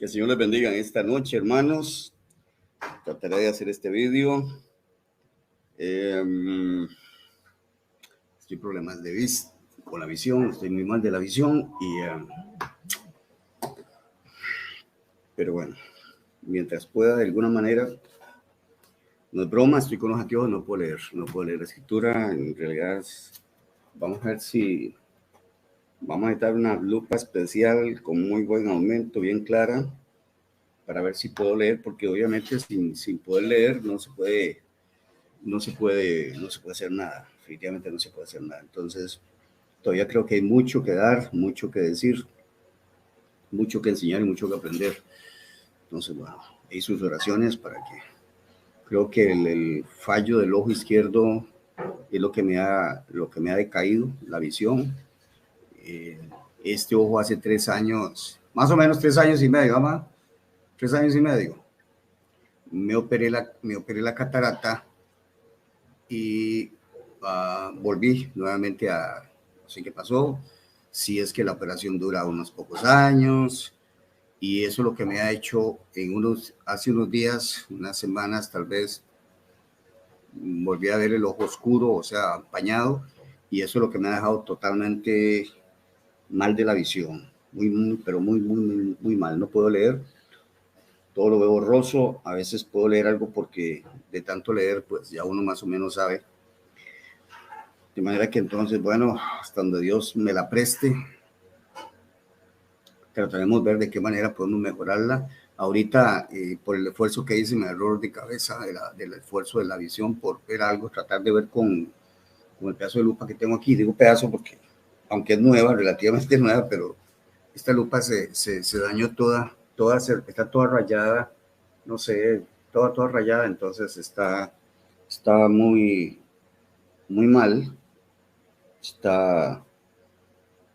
Que el Señor les bendiga en esta noche, hermanos. Trataré de hacer este vídeo. Estoy problemas de vista con la visión, estoy muy mal de la visión pero bueno, mientras pueda de alguna manera, no es broma, estoy con los anteojos, no puedo leer la escritura. En realidad, vamos a ver si vamos a necesitar una lupa especial con muy buen aumento, bien clara, para ver si puedo leer, porque obviamente sin poder leer no se puede hacer nada, definitivamente no se puede hacer nada. Entonces, todavía creo que hay mucho que dar, mucho que decir, mucho que enseñar y mucho que aprender. Entonces, bueno, hay sus oraciones para que, creo que el fallo del ojo izquierdo es lo que me ha decaído, la visión. Este ojo hace 3 años, más o menos 3 años y medio, mamá, 3 años y medio, me operé la catarata y volví nuevamente no sé qué pasó, si es que la operación dura unos pocos años, y eso es lo que me ha hecho hace unos días, unas semanas tal vez, volví a ver el ojo oscuro, o sea, empañado, y eso es lo que me ha dejado totalmente mal de la visión, pero muy mal. No puedo leer, todo lo veo borroso. A veces puedo leer algo porque de tanto leer, pues ya uno más o menos sabe. De manera que entonces, bueno, hasta donde Dios me la preste, trataremos de ver de qué manera podemos mejorarla. Ahorita, por el esfuerzo que hice, mi error de cabeza del esfuerzo de la visión por ver algo, tratar de ver con el pedazo de lupa que tengo aquí. Digo pedazo porque, aunque es nueva, relativamente nueva, pero esta lupa se dañó toda, está toda rayada, no sé, toda rayada, entonces está muy mal, está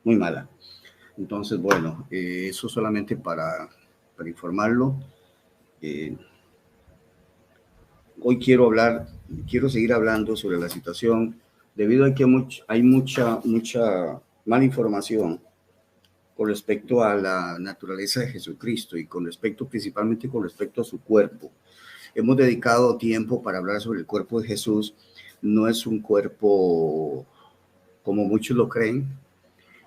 muy mala. Entonces, bueno, eso solamente para informarlo. Hoy quiero seguir hablando sobre la situación, debido a que hay mucha mala información con respecto a la naturaleza de Jesucristo y principalmente con respecto a su cuerpo. Hemos dedicado tiempo para hablar sobre el cuerpo de Jesús. No es un cuerpo como muchos lo creen.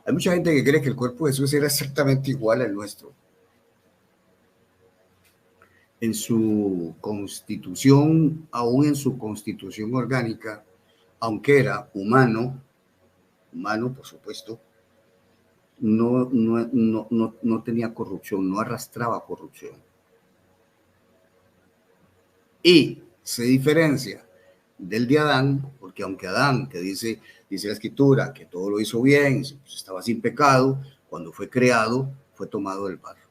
Hay mucha gente que cree que el cuerpo de Jesús era exactamente igual al nuestro. En su constitución, aún en su constitución orgánica, aunque era humano por supuesto, no tenía corrupción, no arrastraba corrupción. Y se diferencia del de Adán, porque aunque Adán, que dice la escritura, que todo lo hizo bien, pues estaba sin pecado, cuando fue creado, fue tomado del barro.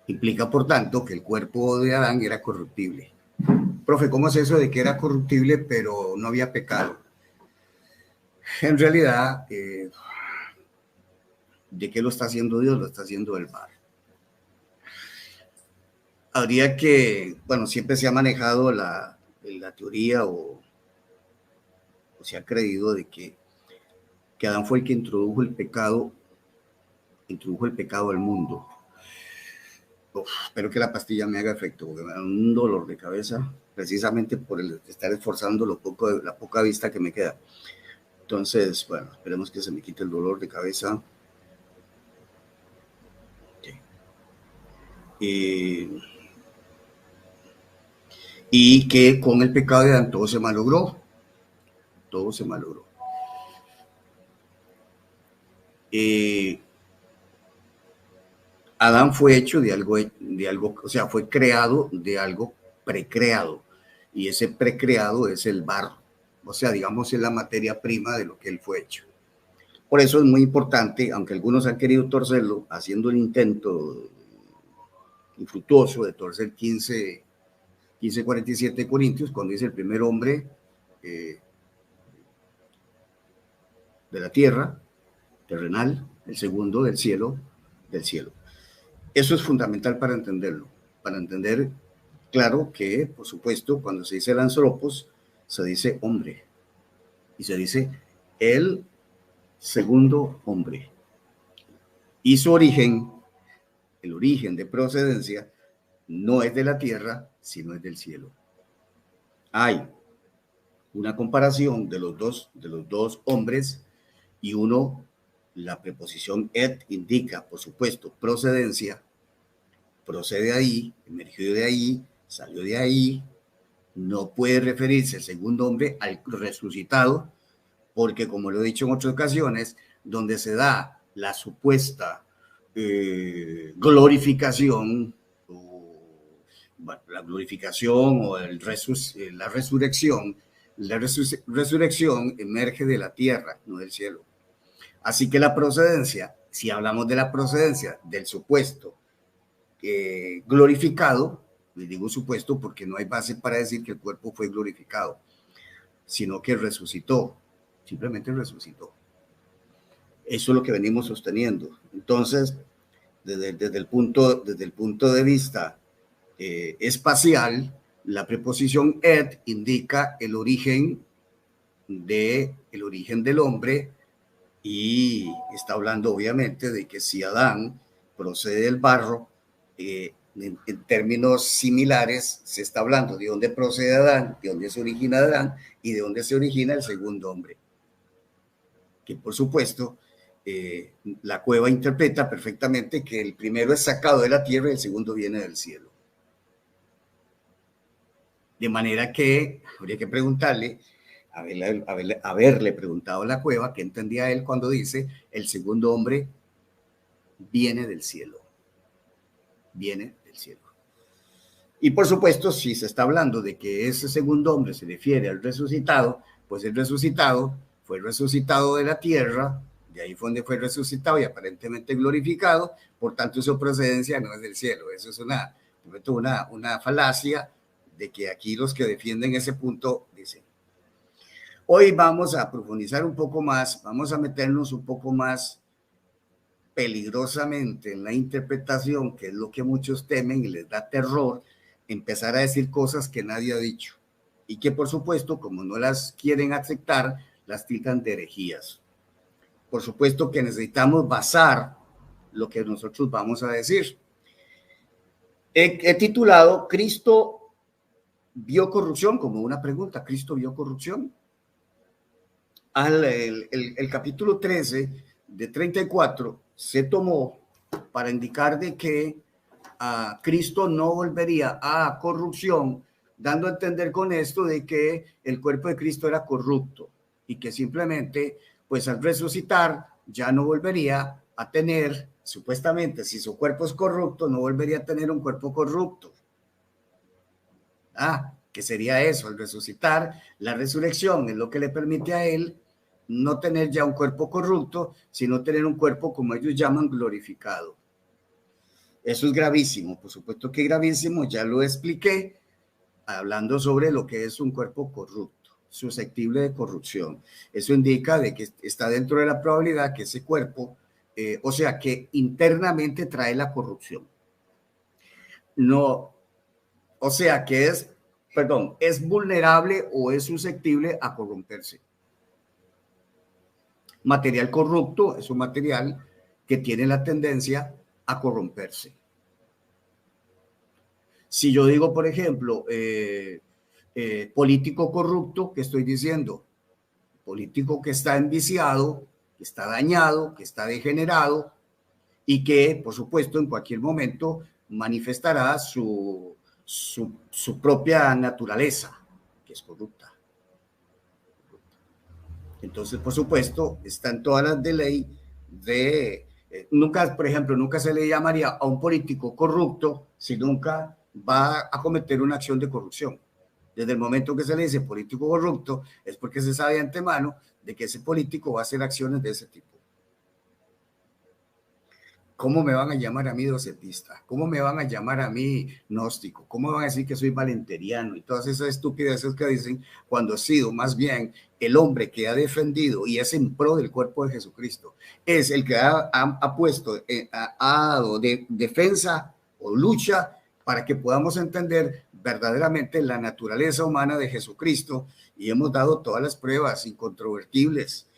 Implica, por tanto, que el cuerpo de Adán era corruptible. Profe, ¿cómo es eso de que era corruptible pero no había pecado? En realidad, ¿de qué lo está haciendo Dios? Lo está haciendo del barro. Habría que, bueno, siempre se ha manejado la teoría o se ha creído de que Adán fue el que introdujo el pecado al mundo. Espero que la pastilla me haga efecto, porque me da un dolor de cabeza, precisamente por el estar esforzando la poca vista que me queda. Entonces, bueno, esperemos que se me quite el dolor de cabeza. Y que con el pecado de Adán todo se malogró. Adán fue hecho de algo, o sea, fue creado de algo precreado, y ese precreado es el barro, o sea, digamos, es la materia prima de lo que él fue hecho. Por eso es muy importante, aunque algunos han querido torcerlo, haciendo el intento infructuoso de torcer 15:47 de Corintios, cuando dice el primer hombre de la tierra, terrenal, el segundo del cielo. Eso es fundamental para entenderlo, para entender, claro, que, por supuesto, cuando se dice el anthropos, se dice hombre, y se dice el segundo hombre. Y su origen el origen de procedencia, no es de la tierra, sino es del cielo. Hay una comparación de los dos hombres y uno, la preposición et indica, por supuesto, procedencia, procede de ahí, emergió de ahí, salió de ahí, no puede referirse el segundo hombre al resucitado, porque como lo he dicho en otras ocasiones, donde se da la supuesta glorificación, la glorificación o la resurrección, la resurrección emerge de la tierra, no del cielo. Así que la procedencia, si hablamos de la procedencia del supuesto glorificado, les digo supuesto porque no hay base para decir que el cuerpo fue glorificado, sino que resucitó, simplemente resucitó. Eso es lo que venimos sosteniendo. Entonces, desde el punto de vista espacial, la preposición et indica el origen del hombre, y está hablando obviamente de que si Adán procede del barro, en términos similares se está hablando de dónde procede Adán, de dónde se origina Adán y de dónde se origina el segundo hombre, que por supuesto la cueva interpreta perfectamente que el primero es sacado de la tierra y el segundo viene del cielo. De manera que habría que preguntarle, haberle preguntado a la cueva qué entendía él cuando dice el segundo hombre viene del cielo. Viene del cielo. Y por supuesto, si se está hablando de que ese segundo hombre se refiere al resucitado, pues el resucitado fue resucitado de la tierra, de ahí fue donde fue resucitado y aparentemente glorificado, por tanto su procedencia no es del cielo. Eso es una falacia de que aquí los que defienden ese punto dicen. Hoy vamos a profundizar un poco más, vamos a meternos un poco más peligrosamente en la interpretación, que es lo que muchos temen y les da terror, empezar a decir cosas que nadie ha dicho y que por supuesto, como no las quieren aceptar, las tildan de herejías. Por supuesto que necesitamos basar lo que nosotros vamos a decir. He titulado Cristo vio corrupción como una pregunta. ¿Cristo vio corrupción? El capítulo 13 de 34 se tomó para indicar de que Cristo no volvería a corrupción, dando a entender con esto de que el cuerpo de Cristo era corrupto y que simplemente, pues al resucitar, ya no volvería a tener, supuestamente, si su cuerpo es corrupto, no volvería a tener un cuerpo corrupto. ¿Qué sería eso? Al resucitar, la resurrección es lo que le permite a él no tener ya un cuerpo corrupto, sino tener un cuerpo, como ellos llaman, glorificado. Eso es gravísimo, por supuesto que gravísimo, ya lo expliqué, hablando sobre lo que es un cuerpo corrupto, susceptible de corrupción. Eso indica de que está dentro de la probabilidad que ese cuerpo, o sea, que internamente trae la corrupción. No, o sea, que es vulnerable o es susceptible a corromperse. Material corrupto es un material que tiene la tendencia a corromperse. Si yo digo, por ejemplo, político corrupto, ¿qué estoy diciendo? Político que está enviciado, que está dañado, que está degenerado y que, por supuesto, en cualquier momento manifestará su propia naturaleza, que es corrupta. Entonces, por supuesto, están todas las de ley de... nunca, por ejemplo, nunca se le llamaría a un político corrupto si nunca va a cometer una acción de corrupción. Desde el momento que se le dice político corrupto, es porque se sabe de antemano de que ese político va a hacer acciones de ese tipo. ¿Cómo me van a llamar a mí docetista? ¿Cómo me van a llamar a mí gnóstico? ¿Cómo van a decir que soy valenteriano? Y todas esas estupideces que dicen cuando ha sido más bien el hombre que ha defendido y es en pro del cuerpo de Jesucristo. Es el que ha puesto, ha dado defensa o lucha para que podamos entender verdaderamente la naturaleza humana de Jesucristo, y hemos dado todas las pruebas incontrovertibles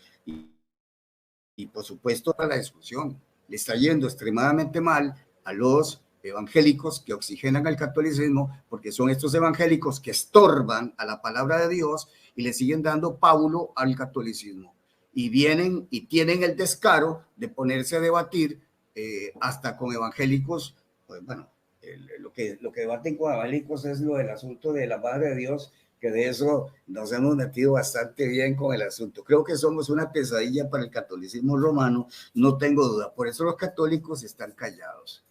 y por supuesto para la discusión. Le está yendo extremadamente mal a los evangélicos que oxigenan al catolicismo, porque son estos evangélicos que estorban a la palabra de Dios y le siguen dando pábulo al catolicismo. Y vienen y tienen el descaro de ponerse a debatir hasta con evangélicos, pues bueno, lo que debaten con evangélicos es lo del asunto de la Madre de Dios, que de eso nos hemos metido bastante bien con el asunto. Creo que somos una pesadilla para el catolicismo romano, no tengo duda. Por eso los católicos están callados.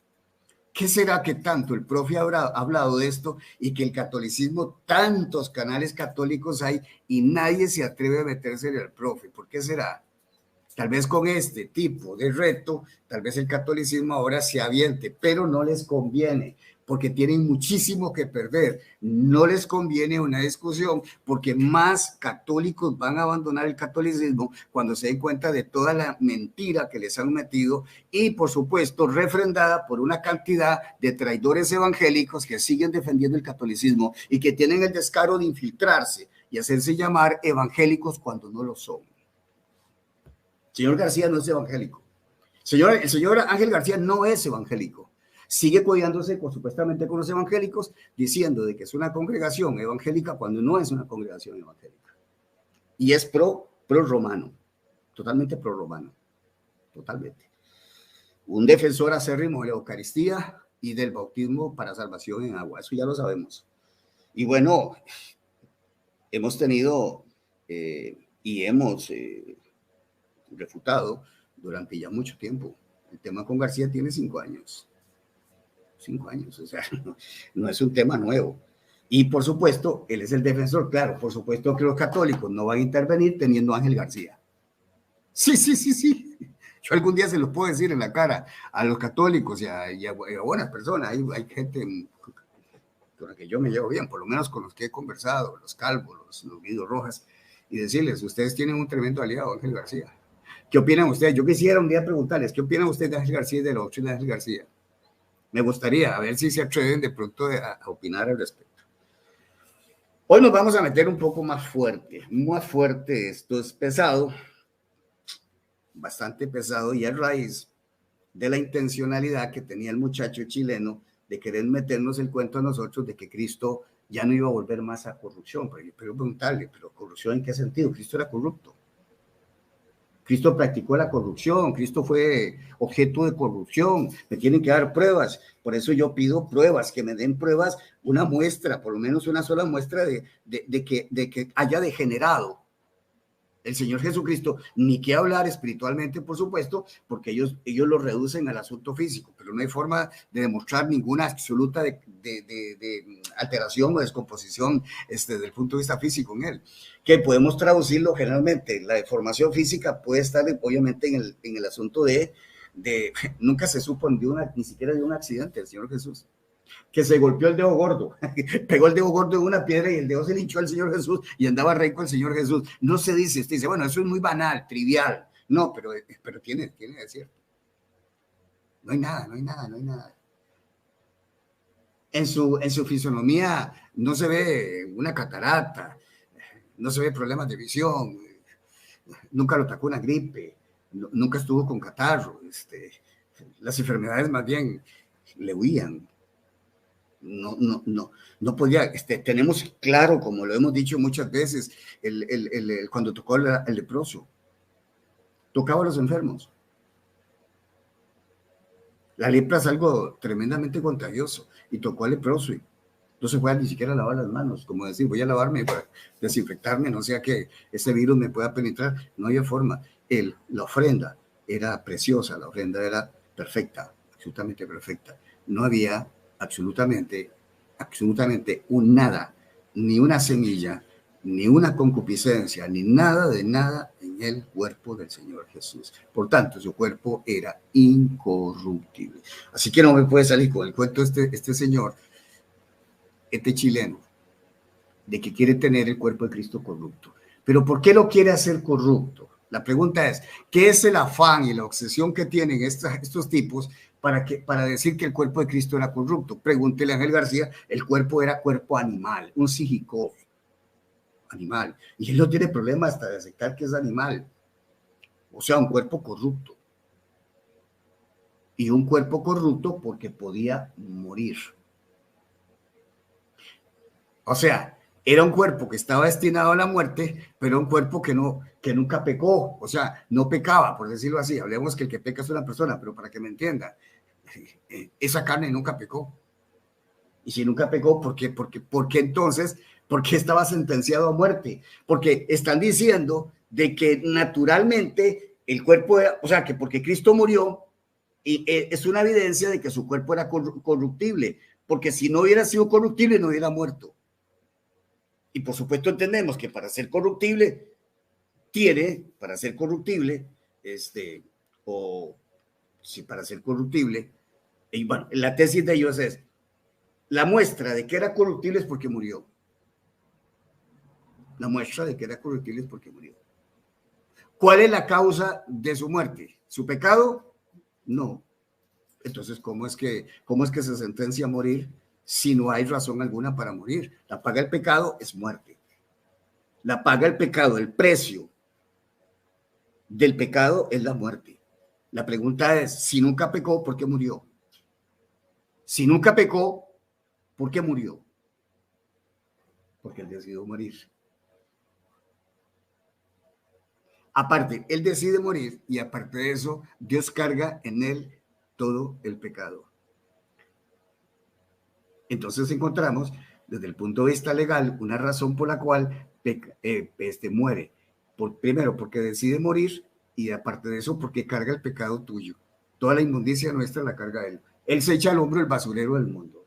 ¿Qué será que tanto el profe habrá hablado de esto y que el catolicismo, tantos canales católicos hay y nadie se atreve a meterse en el profe? ¿Por qué será? Tal vez con este tipo de reto, tal vez el catolicismo ahora se aviente, pero no les conviene, porque tienen muchísimo que perder. No les conviene una discusión, porque más católicos van a abandonar el catolicismo cuando se den cuenta de toda la mentira que les han metido y, por supuesto, refrendada por una cantidad de traidores evangélicos que siguen defendiendo el catolicismo y que tienen el descaro de infiltrarse y hacerse llamar evangélicos cuando no lo son. Señor García no es evangélico. El señor Ángel García no es evangélico. Sigue codeándose supuestamente con los evangélicos, diciendo de que es una congregación evangélica cuando no es una congregación evangélica. Y es pro romano, totalmente pro romano, totalmente. Un defensor acérrimo de la Eucaristía y del bautismo para salvación en agua, eso ya lo sabemos. Y bueno, hemos tenido y hemos refutado durante ya mucho tiempo. El tema con García tiene 5 años. 5 años, o sea, no es un tema nuevo. Y por supuesto, él es el defensor, claro, por supuesto que los católicos no van a intervenir teniendo a Ángel García. Sí. Yo algún día se los puedo decir en la cara a los católicos y a buenas personas. Hay gente con la que yo me llevo bien, por lo menos con los que he conversado, los Calvos, los Guido Rojas, y decirles, ustedes tienen un tremendo aliado, Ángel García. ¿Qué opinan ustedes? Yo quisiera un día preguntarles, ¿qué opinan ustedes de Ángel García y de la doctrina de Ángel García? Me gustaría, a ver si se atreven de pronto a opinar al respecto. Hoy nos vamos a meter un poco más fuerte, esto es pesado, bastante pesado, y a raíz de la intencionalidad que tenía el muchacho chileno de querer meternos el cuento a nosotros de que Cristo ya no iba a volver más a corrupción. Pero preguntarle, ¿pero corrupción en qué sentido? Cristo era corrupto. Cristo practicó la corrupción, Cristo fue objeto de corrupción, me tienen que dar pruebas, por eso yo pido pruebas, que me den pruebas, una muestra, por lo menos una sola muestra de que haya degenerado el Señor Jesucristo, ni que hablar espiritualmente, por supuesto, porque ellos lo reducen al asunto físico, pero no hay forma de demostrar ninguna absoluta de alteración o descomposición desde el punto de vista físico en él, que podemos traducirlo generalmente. La deformación física puede estar obviamente en el asunto de nunca se supo ni siquiera de un accidente del Señor Jesús, que se golpeó el dedo gordo, pegó el dedo gordo en una piedra y el dedo se le hinchó al Señor Jesús y andaba rey con el Señor Jesús. No se dice, usted dice, bueno, eso es muy banal, trivial. No, pero tiene de cierto. No hay nada. En su fisonomía no se ve una catarata, no se ve problemas de visión, nunca lo atacó una gripe, nunca estuvo con catarro, las enfermedades más bien le huían. No podía, tenemos claro, como lo hemos dicho muchas veces, cuando tocó el leproso, tocaba a los enfermos. La lepra es algo tremendamente contagioso y tocó al leproso y no se puede ni siquiera lavar las manos, como decir, voy a lavarme para desinfectarme, no sea que ese virus me pueda penetrar, no había forma. La ofrenda era preciosa, la ofrenda era perfecta, absolutamente perfecta. No había absolutamente un nada, ni una semilla, ni una concupiscencia, ni nada de nada en el cuerpo del Señor Jesús. Por tanto, su cuerpo era incorruptible. Así que no me puede salir con el cuento este señor, este chileno, de que quiere tener el cuerpo de Cristo corrupto. Pero ¿por qué lo quiere hacer corrupto? La pregunta es, ¿qué es el afán y la obsesión que tienen estos tipos para decir que el cuerpo de Cristo era corrupto? Pregúntele a Ángel García, el cuerpo era cuerpo animal, un Sijikov, animal. Y él no tiene problema hasta de aceptar que es animal. O sea, un cuerpo corrupto. y un cuerpo corrupto porque podía morir. O sea, era un cuerpo que estaba destinado a la muerte, pero un cuerpo que nunca pecó, o sea, no pecaba, por decirlo así. Hablemos que el que peca es una persona, pero para que me entienda, esa carne nunca pecó. Y si nunca pecó, ¿por qué? Porque entonces, ¿por qué estaba sentenciado a muerte? Porque están diciendo de que naturalmente el cuerpo, o sea, que porque Cristo murió, y es una evidencia de que su cuerpo era corruptible, porque si no hubiera sido corruptible, no hubiera muerto. Y por supuesto entendemos que para ser corruptible, para ser corruptible, o si para ser corruptible, y bueno, la tesis de ellos es, la muestra de que era corruptible es porque murió. La muestra de que era corruptible es porque murió. ¿Cuál es la causa de su muerte? ¿Su pecado? No. Entonces, ¿cómo es que se sentencia a morir si no hay razón alguna para morir? La paga del pecado es muerte. La paga del pecado, el precio del pecado es la muerte. La pregunta es, si nunca pecó, ¿por qué murió? Si nunca pecó, ¿por qué murió? Porque él decidió morir. Aparte, él decide morir y aparte de eso, Dios carga en él todo el pecado. Entonces encontramos, desde el punto de vista legal, una razón por la cual muere. Primero, porque decide morir y aparte de eso, porque carga el pecado tuyo. Toda la inmundicia nuestra la carga él. Él se echa al hombro el basurero del mundo.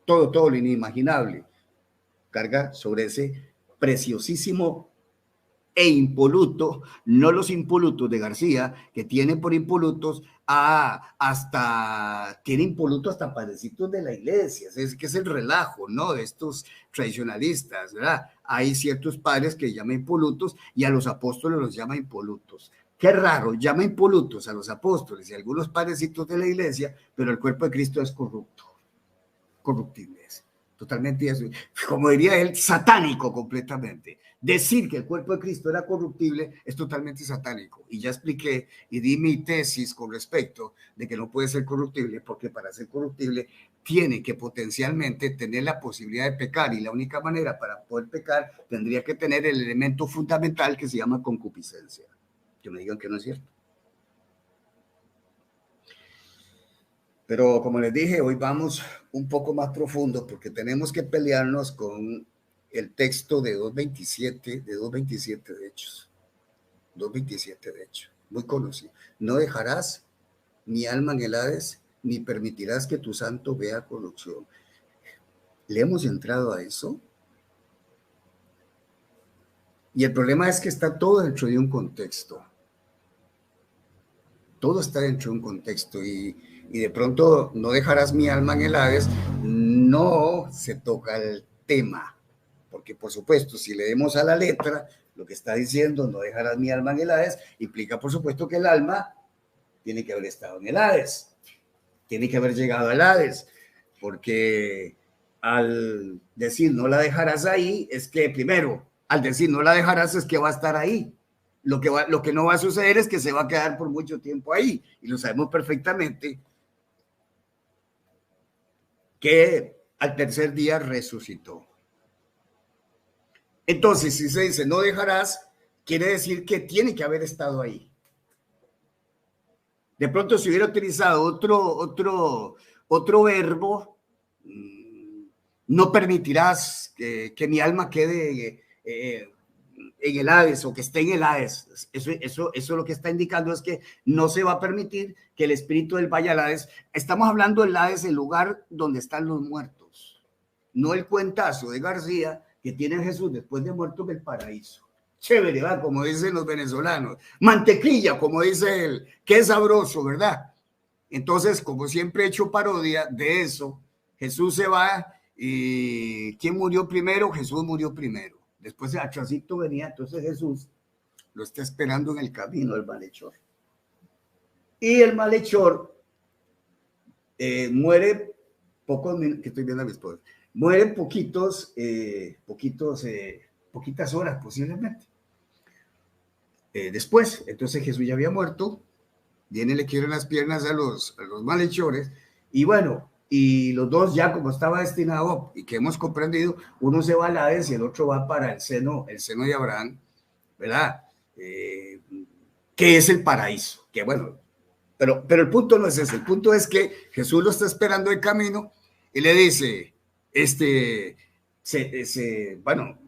Todo lo inimaginable carga sobre ese preciosísimo e impoluto, no los impolutos de García, que tiene por impolutos tiene impoluto hasta padrecitos de la iglesia, es que es el relajo, ¿no? De estos tradicionalistas, ¿verdad? Hay ciertos padres que llaman impolutos y a los apóstoles los llama impolutos. Qué raro, llama impolutos a los apóstoles y a algunos padrecitos de la iglesia, pero el cuerpo de Cristo es corruptible es. Totalmente, como diría él, satánico completamente. Decir que el cuerpo de Cristo era corruptible es totalmente satánico. Y ya expliqué y di mi tesis con respecto de que no puede ser corruptible, porque para ser corruptible tiene que potencialmente tener la posibilidad de pecar y la única manera para poder pecar tendría que tener el elemento fundamental que se llama concupiscencia. Que me digan que no es cierto. Pero como les dije, hoy vamos un poco más profundo porque tenemos que pelearnos con el texto de 2.27, de Hechos. 2.27 de hecho, muy conocido. No dejarás mi alma en el Hades, ni permitirás que tu santo vea corrupción. ¿Le hemos entrado a eso? Y el problema es que está todo dentro de un contexto. Todo está dentro de un contexto y de pronto no dejarás mi alma en el Hades, no se toca el tema, porque por supuesto, si leemos a la letra, lo que está diciendo, no dejarás mi alma en el Hades, implica por supuesto que el alma tiene que haber estado en el Hades, tiene que haber llegado al Hades, porque al decir no la dejarás ahí, es que primero, al decir no la dejarás es que va a estar ahí. Lo que no va a suceder es que se va a quedar por mucho tiempo ahí, y lo sabemos perfectamente, que al tercer día resucitó. Entonces, si se dice no dejarás, quiere decir que tiene que haber estado ahí. De pronto, si hubiera utilizado otro verbo, no permitirás que mi alma quede en el Hades o que esté en el Hades. Eso lo que está indicando es que no se va a permitir que el espíritu del vaya al Hades. Estamos hablando del Hades, el lugar donde están los muertos, no el cuentazo de García que tiene Jesús después de muerto en el paraíso. Chévere, ¿verdad? Como dicen los venezolanos. Mantequilla, como dice él. Qué sabroso, ¿verdad? Entonces, como siempre he hecho parodia de eso, Jesús se va y ¿quién murió primero? Jesús murió primero. Después atrásito venía, entonces Jesús lo está esperando en el camino, el malhechor. Y el malhechor muere pocos minutos, que estoy viendo a mi esposa, muere poquitas horas posiblemente. Después, entonces Jesús ya había muerto, viene y le quiebran las piernas a los malhechores, y bueno, y los dos ya como estaba destinado y que hemos comprendido, uno se va al Hades y el otro va para el seno de Abraham, ¿verdad? Que es el paraíso, que bueno, pero el punto no es ese, el punto es que Jesús lo está esperando en camino y le dice, bueno,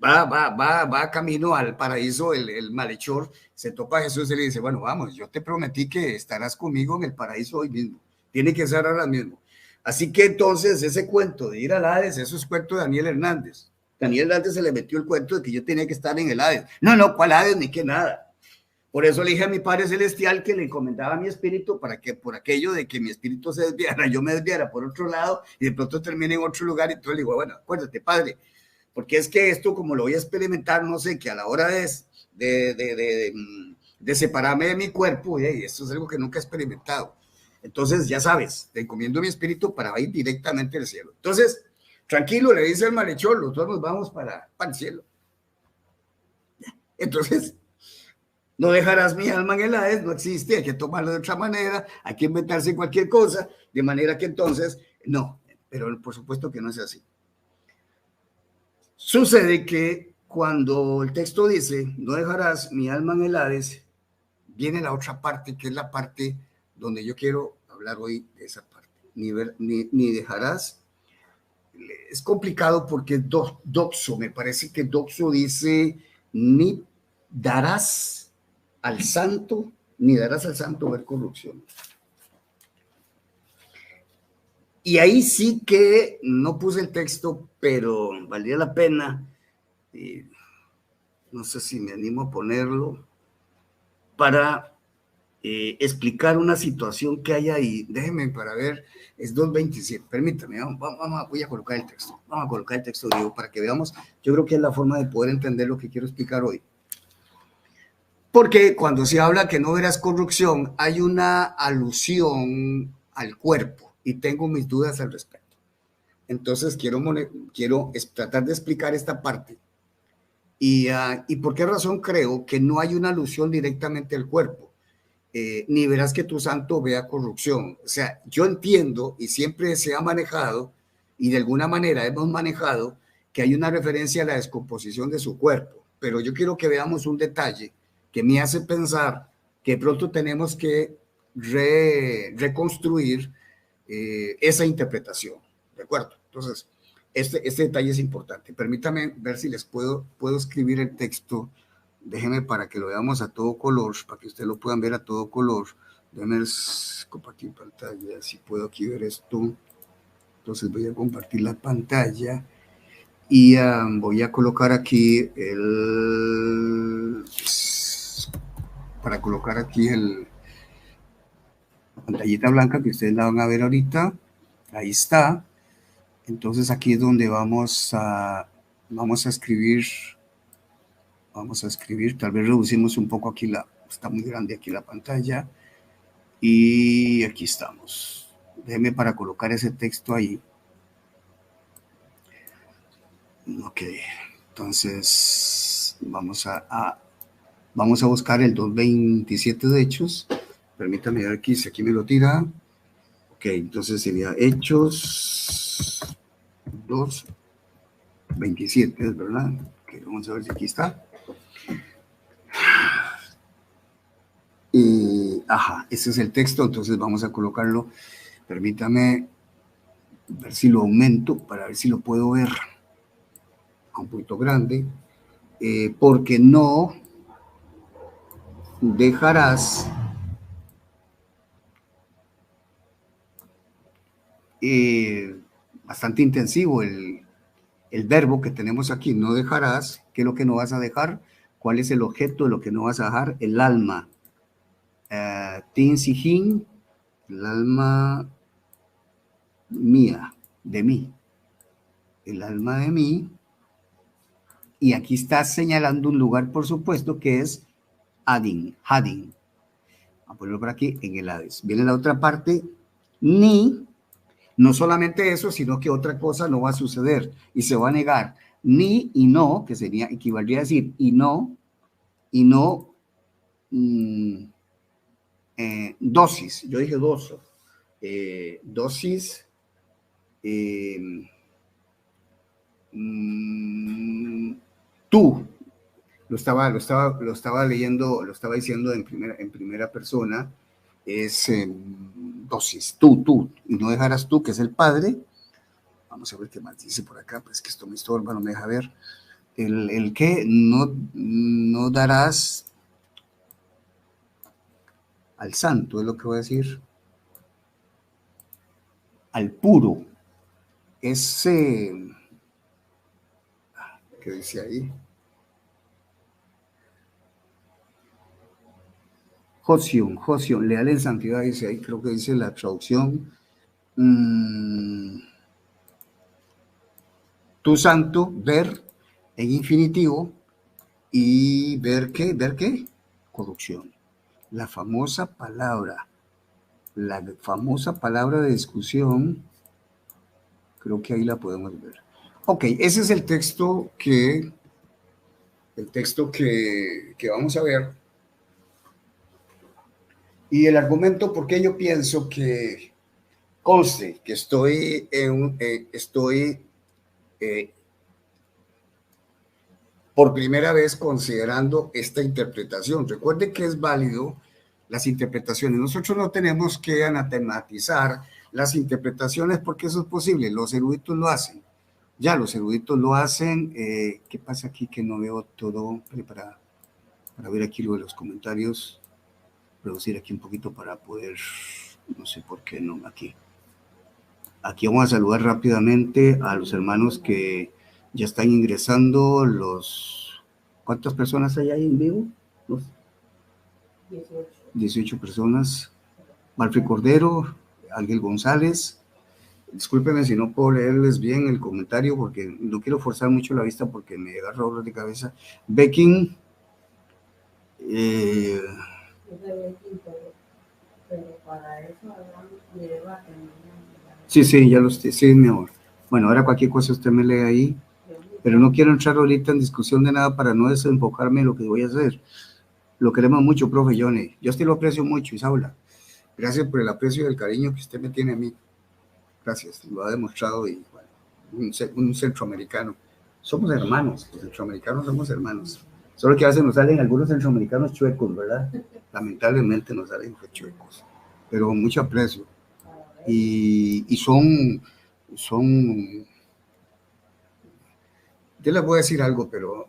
va camino al paraíso, el malhechor se topa a Jesús y le dice, bueno, vamos, yo te prometí que estarás conmigo en el paraíso hoy mismo, tiene que ser ahora mismo. Así que entonces ese cuento de ir al Hades, eso es cuento de Daniel Hernández. Daniel Hernández se le metió el cuento de que yo tenía que estar en el Hades. No, ¿cuál Hades ni qué nada? Por eso le dije a mi Padre Celestial que le encomendaba mi espíritu para que por aquello de que mi espíritu se desviara, yo me desviara por otro lado y de pronto termine en otro lugar. Y entonces le digo, bueno, acuérdate, Padre, porque es que esto como lo voy a experimentar, no sé, que a la hora de separarme de mi cuerpo, y esto es algo que nunca he experimentado. Entonces, ya sabes, te encomiendo mi espíritu para ir directamente al cielo. Entonces, tranquilo, le dice el malhechor, los dos nos vamos para el cielo. Entonces, no dejarás mi alma en el Hades, no existe, hay que tomarlo de otra manera, hay que inventarse cualquier cosa, de manera que entonces, no, pero por supuesto que no es así. Sucede que cuando el texto dice, no dejarás mi alma en el Hades, viene la otra parte, que es la parte donde yo quiero hablar hoy de esa parte. Ni dejarás, es complicado porque es doxo, me parece que doxo dice, ni darás al santo ver corrupción. Y ahí sí que no puse el texto, pero valía la pena. No sé si me animo a ponerlo para explicar una situación que hay ahí. Déjenme para ver, es 2:27. Permítame, voy a colocar el texto. Vamos a colocar el texto, Diego, para que veamos. Yo creo que es la forma de poder entender lo que quiero explicar hoy. Porque cuando se habla que no verás corrupción, hay una alusión al cuerpo y tengo mis dudas al respecto. Entonces quiero tratar de explicar esta parte. ¿Y por qué razón creo que no hay una alusión directamente al cuerpo? Ni verás que tu santo vea corrupción. O sea, yo entiendo y siempre se ha manejado y de alguna manera hemos manejado que hay una referencia a la descomposición de su cuerpo. Pero yo quiero que veamos un detalle que me hace pensar que pronto tenemos que reconstruir esa interpretación. ¿De acuerdo? Entonces, este detalle es importante. Permítame ver si les puedo escribir el texto. Déjenme para que lo veamos a todo color, para que ustedes lo puedan ver a todo color. Déjenme compartir pantalla, si puedo aquí ver esto. Entonces voy a compartir la pantalla y voy a colocar aquí la pantallita blanca que ustedes la van a ver ahorita. Ahí está. Entonces aquí es donde vamos a escribir. Tal vez reducimos un poco aquí está muy grande aquí la pantalla. Y aquí estamos. Déjenme para colocar ese texto ahí. Ok, entonces vamos a buscar el 2:27 de Hechos. Permítame ver aquí, si aquí me lo tira. Ok, entonces sería Hechos 2:27, ¿es verdad? Okay, vamos a ver si aquí está. Ese es el texto, entonces vamos a colocarlo. Permítame ver si lo aumento para ver si lo puedo ver a un poquito grande. Porque no dejarás bastante intensivo el verbo que tenemos aquí, no dejarás. ¿Qué es lo que no vas a dejar? ¿Cuál es el objeto de lo que no vas a dejar? El alma. Tin sihin, el alma mía, de mí. El alma de mí. Y aquí está señalando un lugar, por supuesto, que es Hadin. Vamos a ponerlo por aquí en el Hades. Viene la otra parte, ni. No solamente eso, sino que otra cosa no va a suceder y se va a negar. Ni y no, que equivaldría a decir y no, dosis, yo dije doso, dosis, tú, lo estaba leyendo, lo estaba diciendo en primera persona, es dosis, tú, y no dejarás tú, que es el Padre. Vamos a ver qué más dice por acá, pues que esto me estorba, no me deja ver. El que no darás al santo, es lo que voy a decir, al puro, ese, ¿qué dice ahí? Josion, leal en santidad, dice ahí, creo que dice la traducción. Tu santo, ver en infinitivo, y ver qué, corrupción. La famosa palabra de discusión, creo que ahí la podemos ver. Ok, ese es el texto que vamos a ver. Y el argumento, porque yo pienso que conste que estoy por primera vez considerando esta interpretación. Recuerde que es válido las interpretaciones. Nosotros no tenemos que anatematizar las interpretaciones porque eso es posible. Los eruditos lo hacen. Ya, los eruditos lo hacen. ¿Qué pasa aquí que no veo todo? Para ver aquí lo de los comentarios. Reducir aquí un poquito para poder, no sé por qué no, aquí vamos a saludar rápidamente a los hermanos que ya están ingresando. ¿Cuántas personas hay ahí en vivo? 18 personas. Malfri Cordero, Ángel González. Discúlpenme si no puedo leerles bien el comentario porque no quiero forzar mucho la vista porque me agarra dolor de cabeza. Becking, pero para eso hablamos de debate. Sí, ya sí, mi amor. Bueno, ahora cualquier cosa usted me lee ahí, pero no quiero entrar ahorita en discusión de nada para no desenfocarme en lo que voy a hacer. Lo queremos mucho, profe Johnny. Yo sí lo aprecio mucho, Isaura. Gracias por el aprecio y el cariño que usted me tiene a mí. Gracias, lo ha demostrado. Y bueno, un centroamericano. Somos hermanos, los centroamericanos somos hermanos. Solo que a veces nos salen algunos centroamericanos chuecos, ¿verdad? Lamentablemente nos salen chuecos, pero mucho aprecio. Y son, yo les voy a decir algo, pero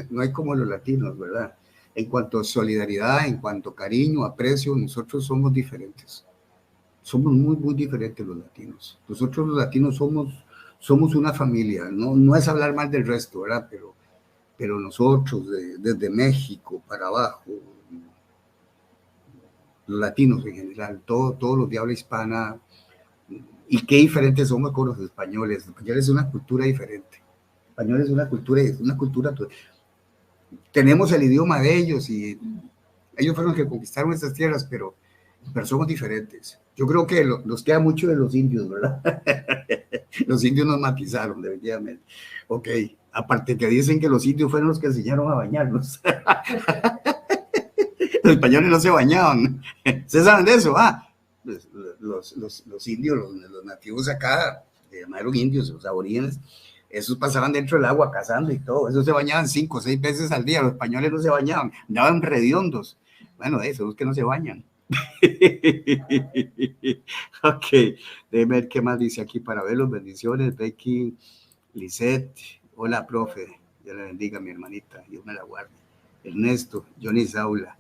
no hay como los latinos, ¿verdad? En cuanto a solidaridad, en cuanto a cariño, aprecio, nosotros somos diferentes. Somos muy, muy diferentes los latinos. Nosotros los latinos somos una familia, no es hablar mal del resto, ¿verdad? Pero nosotros, desde México para abajo, los latinos en general, todos los de habla hispana, y qué diferentes somos con los españoles. Los españoles es una cultura diferente. Español es una cultura. Tenemos el idioma de ellos y ellos fueron los que conquistaron estas tierras, pero somos diferentes. Yo creo que nos queda mucho de los indios, ¿verdad? Los indios nos matizaron, definitivamente. Ok, aparte que dicen que los indios fueron los que enseñaron a bañarnos. Los españoles no se bañaban. ¿Ustedes saben de eso? Los indios, los nativos acá, se llamaron indios, los aborígenes, esos pasaban dentro del agua cazando y todo. Esos se bañaban 5 o 6 veces al día. Los españoles no se bañaban, andaban rediondos. Bueno, son los que no se bañan. Ok, déjeme ver qué más dice aquí para ver los bendiciones. Becky, Lisette, hola profe, Dios le bendiga mi hermanita, Dios me la guarde. Ernesto, Johnny Saula.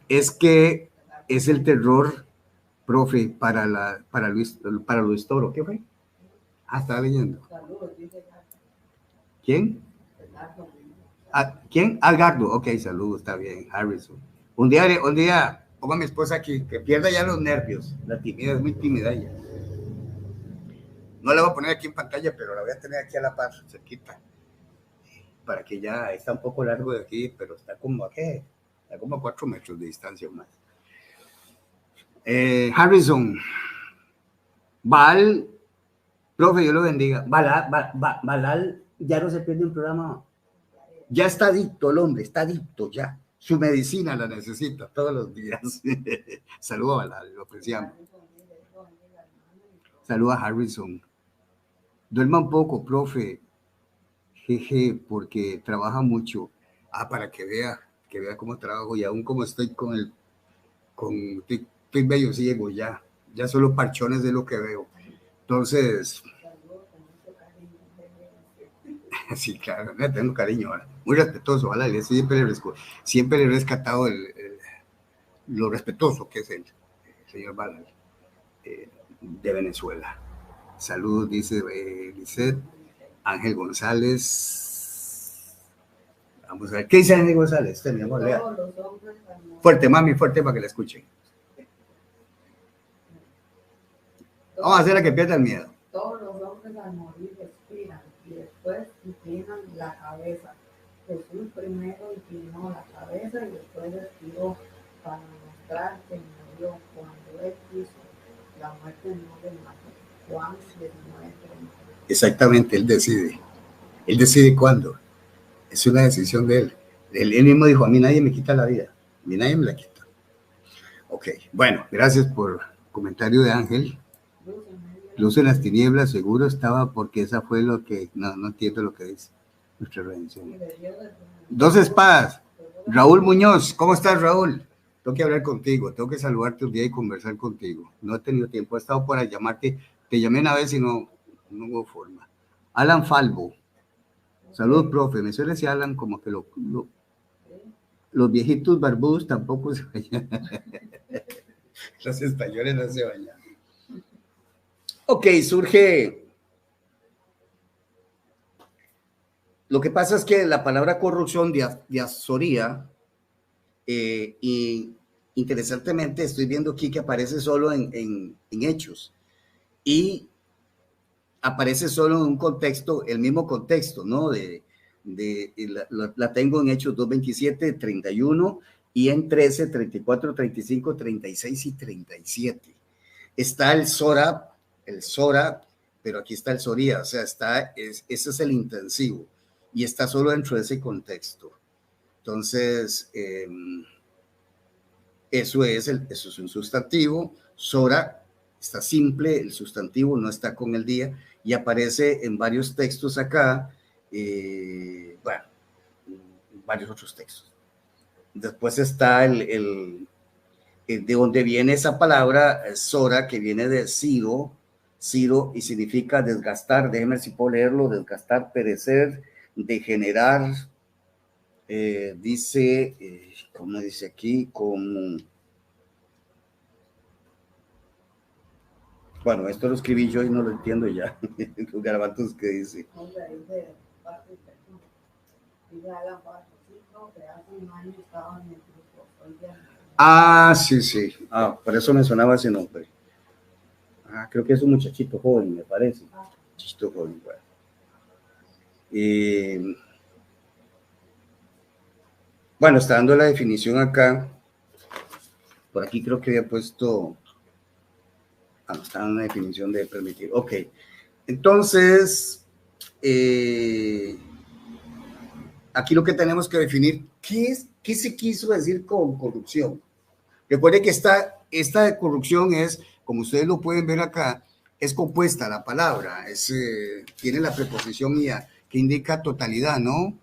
Es que es el terror, profe, para Luis Toro. ¿Qué fue? Estaba leyendo. ¿Quién? ¿Quién? Algardo. Ok, saludos, está bien. Harrison. Un día, pongo a mi esposa aquí, que pierda ya los nervios. La timidez es muy tímida ella. No la voy a poner aquí en pantalla, pero la voy a tener aquí a la par, cerquita. Para que ya está un poco largo de aquí, pero está como a 4 metros de distancia o más. Harrison. Baal, profe, Dios lo bendiga. Balal ya no se pierde un programa. Ya está adicto el hombre, está adicto ya. Su medicina la necesita todos los días. Saludos, lo apreciamos. Saludos a Harrison. Duerma un poco, profe. Jeje, porque trabaja mucho. Para que vea cómo trabajo y aún como estoy estoy bello ciego ya solo parchones de lo que veo. Entonces, sí, claro, le tengo cariño, muy respetuoso, ¿vale? Siempre le he rescatado lo respetuoso que es el señor Balal, de Venezuela. Saludos, dice Lisette. Ángel González. Vamos a ver, ¿qué dice Ángel González? Mi amor, lea. Fuerte, mami, fuerte para que la escuchen. Vamos a hacer a que pierda el miedo. Todos los hombres al morir respiran y después inclinan la cabeza. Jesús primero inclinó la cabeza y después respiró para mostrar que murió cuando él quiso. La muerte no le mató. Juan 19:30. Exactamente, él decide. Él decide cuándo. Es una decisión de él. Él mismo dijo, a mí nadie me quita la vida. A mí nadie me la quita. Ok, bueno, gracias por el comentario de Ángel. Luz en las tinieblas, seguro estaba porque esa fue lo que... No entiendo lo que dice nuestra redención. Dos espadas. Raúl Muñoz, ¿cómo estás, Raúl? Tengo que hablar contigo, tengo que saludarte un día y conversar contigo. No he tenido tiempo, he estado para llamarte. Te llamé una vez y no hubo forma. Alan Falvo. Saludos, profe. Me suele decir Alan como que los viejitos barbudos tampoco se bañan. Los españoles no se bañan. Ok, surge. Lo que pasa es que la palabra corrupción, diazoría, y interesantemente estoy viendo aquí que aparece solo en Hechos y aparece solo en un contexto, el mismo contexto, ¿no? La tengo en Hechos 2:27, 31 y en 13, 34, 35, 36 y 37. Está el Sora, pero aquí está el Soría, o sea, ese es el intensivo y está solo dentro de ese contexto. Entonces, eso es un sustantivo. Sora está simple, el sustantivo no está con el día y aparece en varios textos acá, bueno, varios otros textos. Después está de donde viene esa palabra, Sora, que viene de Ciro, y significa desgastar. Déjenme si puedo leerlo: desgastar, perecer, degenerar. Dice, ¿cómo dice aquí? Bueno, esto lo escribí yo y no lo entiendo ya. Los garabatos que dice. Sí. Por eso me sonaba ese nombre. Creo que es un muchachito joven, me parece. Muchachito joven, bueno. Bueno, está dando la definición acá. Por aquí creo que había puesto... no, está dando una definición de permitir. Ok. Entonces, aquí lo que tenemos que definir, ¿qué se quiso decir con corrupción? Recuerde que esta de corrupción es, como ustedes lo pueden ver acá, es compuesta la palabra, tiene la preposición ia, que indica totalidad, ¿no?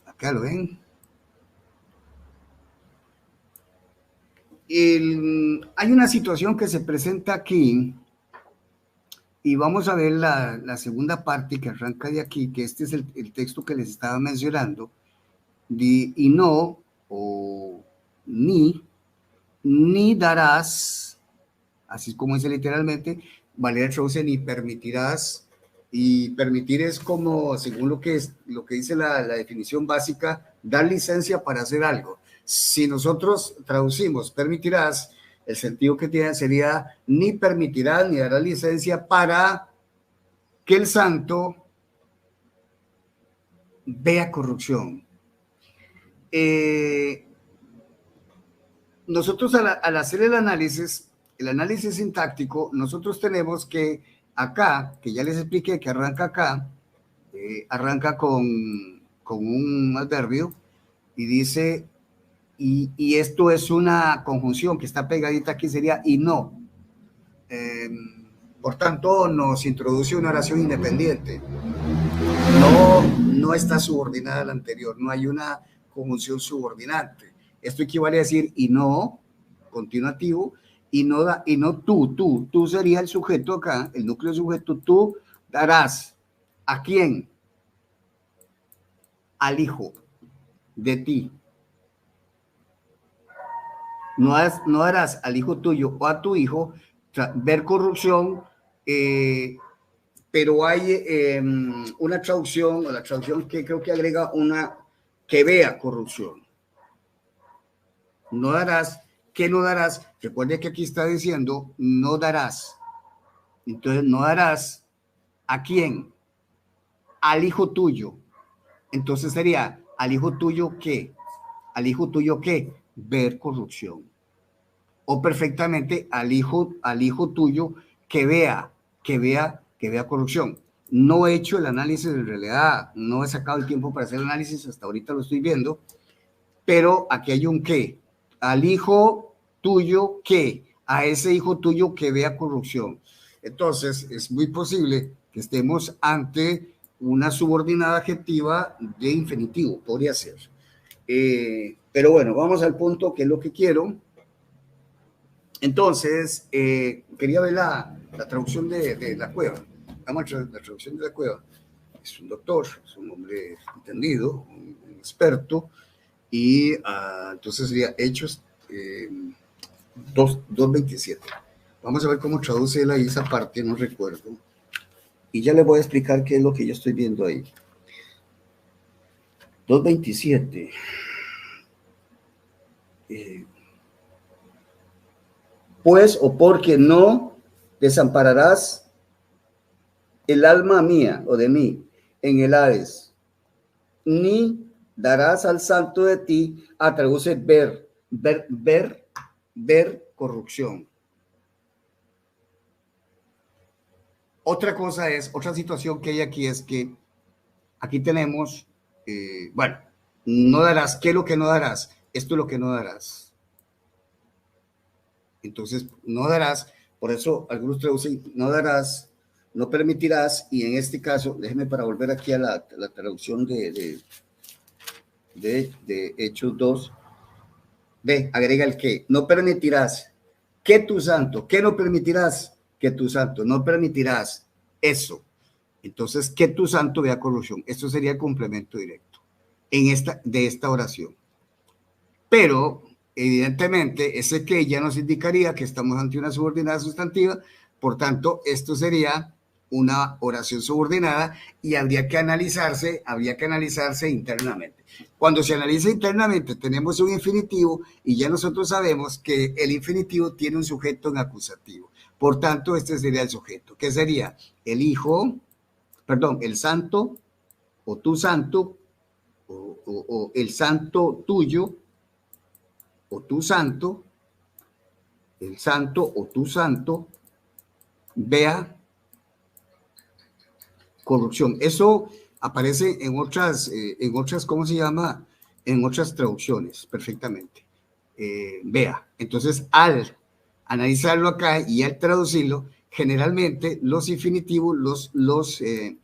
Acá lo ven. Hay una situación que se presenta aquí, y vamos a ver la segunda parte que arranca de aquí, que este es el texto que les estaba mencionando, y no, o ni darás, así como dice literalmente. Valera traduce ni permitirás, y permitir es como, según lo que dice la definición básica, dar licencia para hacer algo. Si nosotros traducimos permitirás, el sentido que tiene sería ni permitirás ni darás licencia para que el santo vea corrupción. Nosotros al hacer el análisis sintáctico, nosotros tenemos que acá, que ya les expliqué que arranca acá, arranca con un adverbio, y dice, y esto es una conjunción que está pegadita aquí, sería y no. Por tanto, nos introduce una oración independiente. No está subordinada a la anterior, no hay una conjunción subordinante. Esto equivale a decir y no, continuativo, y no tú sería el sujeto acá, el núcleo sujeto, tú darás. ¿A quién? Al hijo de ti. No darás al hijo tuyo o a tu hijo ver corrupción, pero hay una traducción, o la traducción que creo que agrega una que vea corrupción. No darás, ¿qué no darás? Recuerde que aquí está diciendo no darás. Entonces, no darás ¿a quién? Al hijo tuyo. Entonces sería, ¿al hijo tuyo qué? ¿Al hijo tuyo qué? Ver corrupción. O perfectamente al hijo tuyo que vea corrupción. No he hecho el análisis en realidad, no he sacado el tiempo para hacer el análisis, hasta ahorita lo estoy viendo, pero aquí hay un qué. Al hijo tuyo que, a ese hijo tuyo que vea corrupción. Entonces, es muy posible que estemos ante una subordinada adjetiva de infinitivo, podría ser. Pero bueno, vamos al punto que es lo que quiero. Entonces, quería ver la traducción de la Cueva. Vamos a la traducción de la Cueva. Es un doctor, es un hombre entendido, un experto, y entonces sería Hechos 2:27. Vamos a ver cómo traduce él ahí esa parte, no recuerdo. Y ya le voy a explicar qué es lo que yo estoy viendo ahí. 2:27. Pues o porque no desampararás el alma mía o de mí en el Hades, ni darás al santo de ti, traduce ver corrupción. Otra situación que hay aquí es que aquí tenemos, bueno, no darás, ¿qué es lo que no darás? Esto es lo que no darás. Entonces, no darás, por eso algunos traducen, no darás, no permitirás, y en este caso, déjeme para volver aquí a la traducción de Hechos 2, agrega el que, no permitirás que tu santo, ¿qué no permitirás? Que tu santo, no permitirás eso. Entonces, que tu santo vea corrupción. Esto sería el complemento directo de esta oración. Pero evidentemente, ese que ya nos indicaría que estamos ante una subordinada sustantiva, por tanto, esto sería una oración subordinada y habría que analizarse internamente. Cuando se analiza internamente, tenemos un infinitivo y ya nosotros sabemos que el infinitivo tiene un sujeto en acusativo. Por tanto, este sería el sujeto, que sería el hijo, perdón, el santo, o tu santo, o el santo tuyo, o tu santo, el santo o tu santo, vea corrupción. Eso aparece en otras, ¿cómo se llama? En otras traducciones, perfectamente. Vea. Entonces, al analizarlo acá y al traducirlo, generalmente los infinitivos, en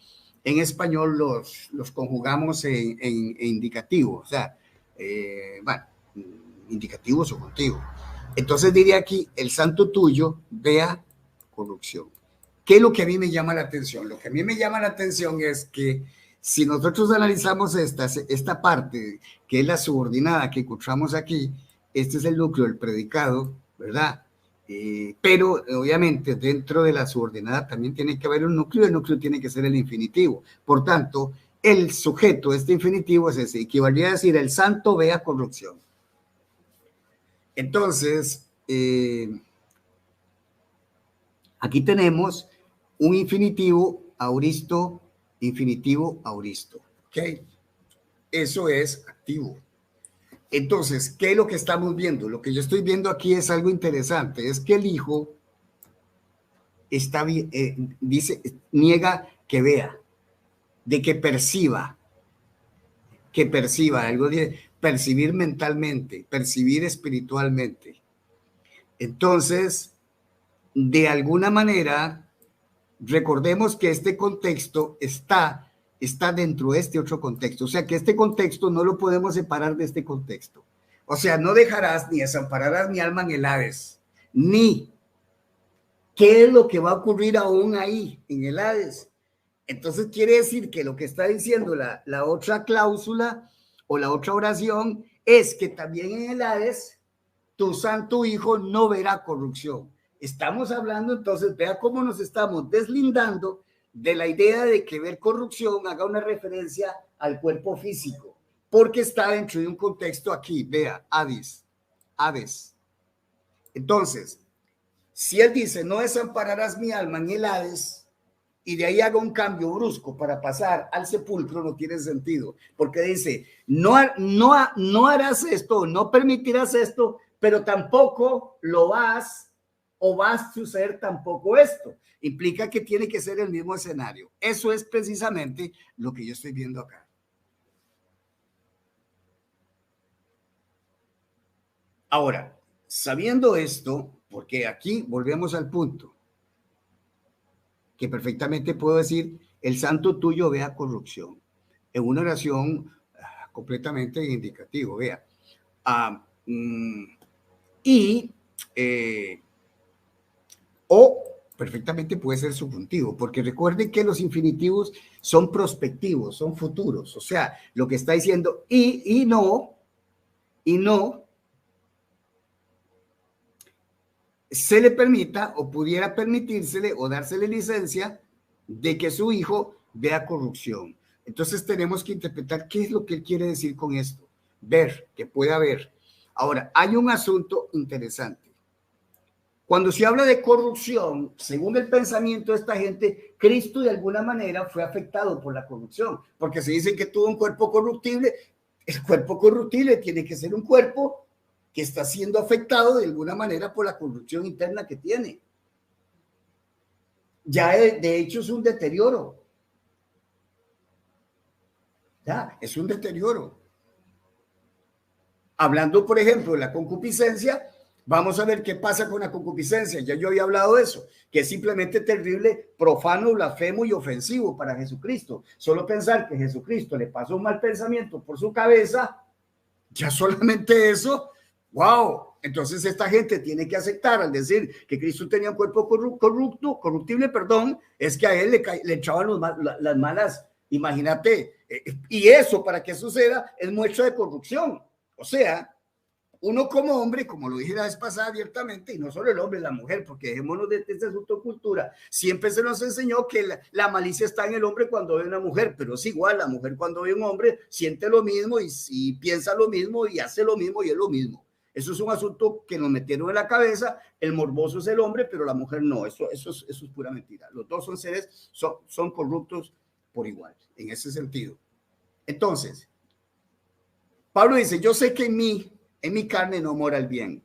español los conjugamos en indicativo, o sea, bueno, indicativo subjuntivo. Entonces diría aquí, el santo tuyo vea corrupción. ¿Qué es lo que a mí me llama la atención? Lo que a mí me llama la atención es que si nosotros analizamos esta parte, que es la subordinada que encontramos aquí, este es el núcleo del predicado, ¿verdad? Pero obviamente dentro de la subordinada también tiene que haber un núcleo, el núcleo tiene que ser el infinitivo. Por tanto, el sujeto de este infinitivo es ese, equivaldría a decir el santo vea corrupción. Entonces, aquí tenemos un infinitivo auristo, ¿ok? Eso es activo. Entonces, ¿qué es lo que estamos viendo? Lo que yo estoy viendo aquí es algo interesante, es que el hijo está, niega que vea, de que perciba algo. percibir mentalmente, percibir espiritualmente. Entonces, de alguna manera, recordemos que este contexto está dentro de este otro contexto. O sea, que este contexto no lo podemos separar de este contexto. O sea, no dejarás ni desampararás mi alma en el Hades, ni qué es lo que va a ocurrir aún ahí, en el Hades. Entonces quiere decir que lo que está diciendo la otra cláusula o la otra oración es que también en el Hades tu santo Hijo no verá corrupción. Estamos hablando entonces, vea cómo nos estamos deslindando de la idea de que ver corrupción haga una referencia al cuerpo físico, porque está dentro de un contexto aquí, vea, Hades. Entonces, si él dice, no desampararás mi alma en el Hades, y de ahí haga un cambio brusco para pasar al sepulcro, no tiene sentido, porque dice, no harás esto, no permitirás esto, pero tampoco lo vas o va a suceder tampoco esto. Implica que tiene que ser el mismo escenario. Eso es precisamente lo que yo estoy viendo acá. Ahora, sabiendo esto, porque aquí volvemos al punto, que perfectamente puedo decir, el santo tuyo vea corrupción, en una oración completamente indicativo, vea. O perfectamente puede ser subjuntivo, porque recuerden que los infinitivos son prospectivos, son futuros, o sea, lo que está diciendo y no se le permita o pudiera permitírsele o dársele licencia de que su hijo vea corrupción. Entonces tenemos que interpretar qué es lo que él quiere decir con esto, ver, que puede haber. Ahora, hay un asunto interesante. Cuando se habla de corrupción, según el pensamiento de esta gente, Cristo de alguna manera fue afectado por la corrupción, porque se dice que tuvo un cuerpo corruptible. El cuerpo corruptible tiene que ser un cuerpo que está siendo afectado de alguna manera por la corrupción interna que tiene. Ya de hecho es un deterioro. Ya, es un deterioro. Hablando, por ejemplo, de la concupiscencia, vamos a ver qué pasa con la concupiscencia. Ya yo había hablado de eso, que es simplemente terrible, profano, blasfemo y ofensivo para Jesucristo. Solo pensar que Jesucristo le pasó un mal pensamiento por su cabeza, ya solamente eso, wow. Entonces esta gente tiene que aceptar al decir que Cristo tenía un cuerpo corruptible, es que a él le echaban las malas, imagínate, y eso para que suceda es muestra de corrupción. O sea, uno como hombre, como lo dije la vez pasada abiertamente, y no solo el hombre, la mujer, porque dejémonos de este asunto de cultura, siempre se nos enseñó que la malicia está en el hombre cuando ve una mujer, pero es igual, la mujer cuando ve un hombre siente lo mismo y piensa lo mismo y hace lo mismo y es lo mismo. Eso es un asunto que nos metieron en la cabeza, el morboso es el hombre, pero la mujer no, eso es pura mentira. Los dos son seres, son corruptos por igual, en ese sentido. Entonces, Pablo dice, yo sé que en mi carne no mora el bien.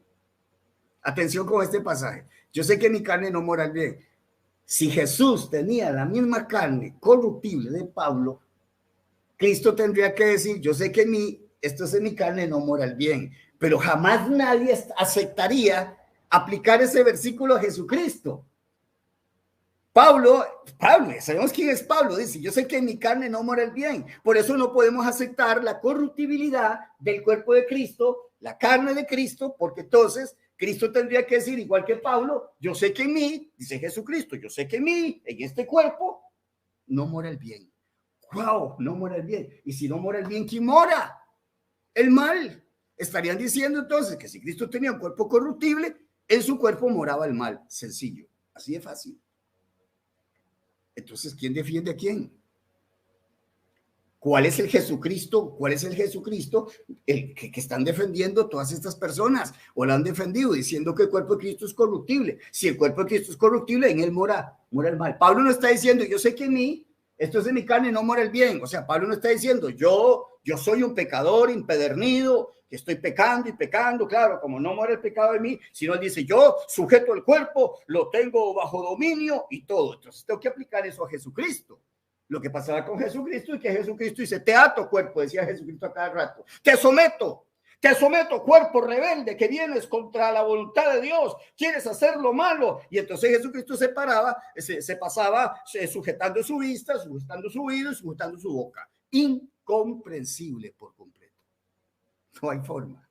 Atención con este pasaje. Yo sé que en mi carne no mora el bien. Si Jesús tenía la misma carne corruptible de Pablo, Cristo tendría que decir, yo sé que esto es en mi carne no mora el bien. Pero jamás nadie aceptaría aplicar ese versículo a Jesucristo. Pablo, sabemos quién es Pablo, dice, yo sé que en mi carne no mora el bien, por eso no podemos aceptar la corruptibilidad del cuerpo de Cristo, la carne de Cristo, porque entonces Cristo tendría que decir, igual que Pablo, yo sé que en mí, dice Jesucristo, yo sé que en mí, en este cuerpo, no mora el bien. ¡Wow! No mora el bien. Y si no mora el bien, ¿quién mora? El mal. Estarían diciendo entonces que si Cristo tenía un cuerpo corruptible, en su cuerpo moraba el mal. Sencillo. Así de fácil. Entonces, ¿quién defiende a quién? ¿Cuál es el Jesucristo? ¿Cuál es el Jesucristo que están defendiendo todas estas personas? O lo han defendido diciendo que el cuerpo de Cristo es corruptible. Si el cuerpo de Cristo es corruptible, en él mora el mal. Pablo no está diciendo, yo sé que en mí, esto es de mi carne, no mora el bien. O sea, Pablo no está diciendo, yo soy un pecador impedernido, que estoy pecando y pecando, claro, como no muere el pecado de mí, sino él dice, yo sujeto el cuerpo, lo tengo bajo dominio y todo. Entonces tengo que aplicar eso a Jesucristo. lo que pasaba con Jesucristo y que Jesucristo dice, te ato cuerpo, decía Jesucristo a cada rato, te someto, cuerpo rebelde que vienes contra la voluntad de Dios, quieres hacer lo malo. Y entonces Jesucristo se pasaba sujetando su vista, sujetando su oído y sujetando su boca. Incomprensible por completo. No hay forma.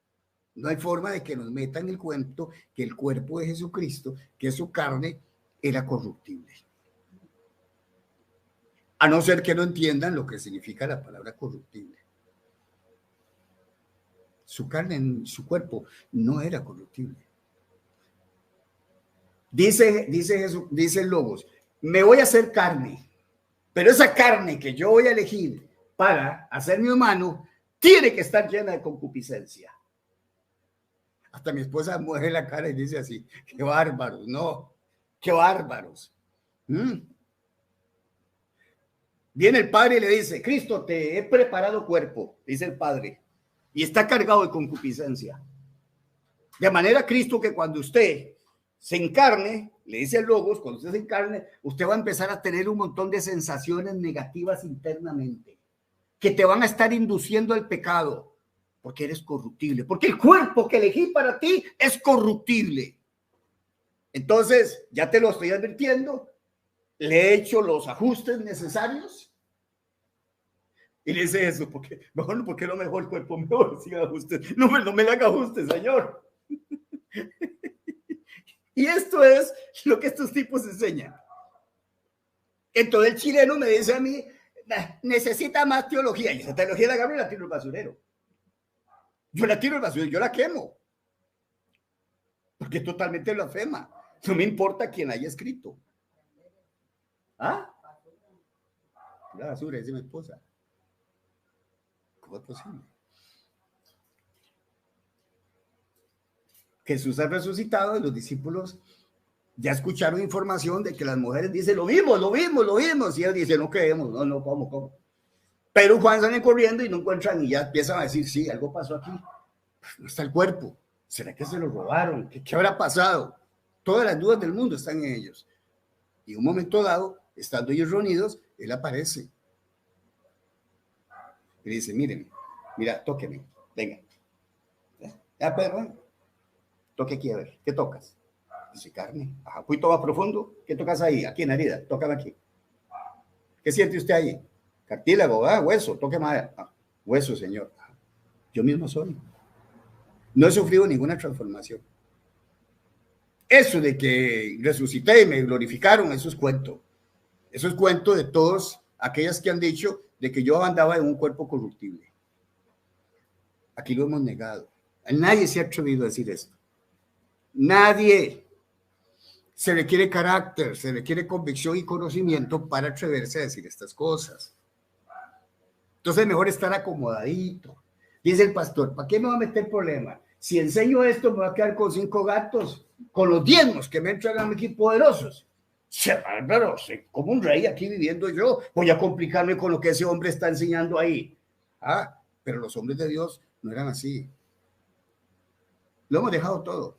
No hay forma de que nos metan el cuento que el cuerpo de Jesucristo, que su carne, era corruptible. A no ser que no entiendan lo que significa la palabra corruptible. Su carne, su cuerpo no era corruptible. Dice el Logos, me voy a hacer carne, pero esa carne que yo voy a elegir para hacerme humano tiene que estar llena de concupiscencia. Hasta mi esposa mueve la cara y dice así, qué bárbaros, no, qué bárbaros. Viene el Padre y le dice, Cristo, te he preparado cuerpo, dice el Padre, y está cargado de concupiscencia. De manera, Cristo, que cuando usted se encarne, le dice el Logos, cuando usted se encarne, usted va a empezar a tener un montón de sensaciones negativas internamente, que te van a estar induciendo al pecado, porque eres corruptible, porque el cuerpo que elegí para ti es corruptible. Entonces, ya te lo estoy advirtiendo, le he hecho los ajustes necesarios. Y le dice eso, porque no mejor el cuerpo mejor sin ajustes. No me le haga ajustes, Señor. Y esto es lo que estos tipos enseñan. Entonces el chileno me dice a mí, necesita más teología. Y esa teología la agarro y la tiro al basurero. Yo la tiro al basurero, yo la quemo. Porque es totalmente blasfema. No me importa quién haya escrito. ¿Ah? La basura, dice mi esposa. ¿Cómo es posible? Jesús ha resucitado y los discípulos ya escucharon información de que las mujeres dicen, lo vimos. Y él dice, no creemos, no, ¿cómo? Pero Juan sale corriendo y no encuentran y ya empiezan a decir, sí, algo pasó aquí. No está el cuerpo. ¿Será que se lo robaron? ¿Qué habrá pasado? Todas las dudas del mundo están en ellos. Y en un momento dado, estando ellos reunidos, él aparece. Y dice, mira, tóqueme, venga. Ya, Pedro, toque aquí, a ver, ¿qué tocas? Dice, carne. Ajá, un poquito más profundo. ¿Qué tocas ahí? Aquí en la herida, tócame aquí. ¿Qué siente usted ahí? Cartílago, hueso, toque más. Hueso, Señor. Yo mismo soy. No he sufrido ninguna transformación. Eso de que resucité y me glorificaron, eso es cuento. Eso es cuento de todos aquellas que han dicho de que yo andaba en un cuerpo corruptible. Aquí lo hemos negado. Nadie se ha atrevido a decir esto. Nadie. Se requiere carácter, se requiere convicción y conocimiento para atreverse a decir estas cosas. Entonces es mejor estar acomodadito. Dice el pastor, ¿para qué me va a meter problema? Si enseño esto, me voy a quedar con 5 gatos, con los diezmos que me entran aquí poderosos. Bárbaro, soy como un rey aquí viviendo yo. Voy a complicarme con lo que ese hombre está enseñando ahí. Pero los hombres de Dios no eran así. Lo hemos dejado todo.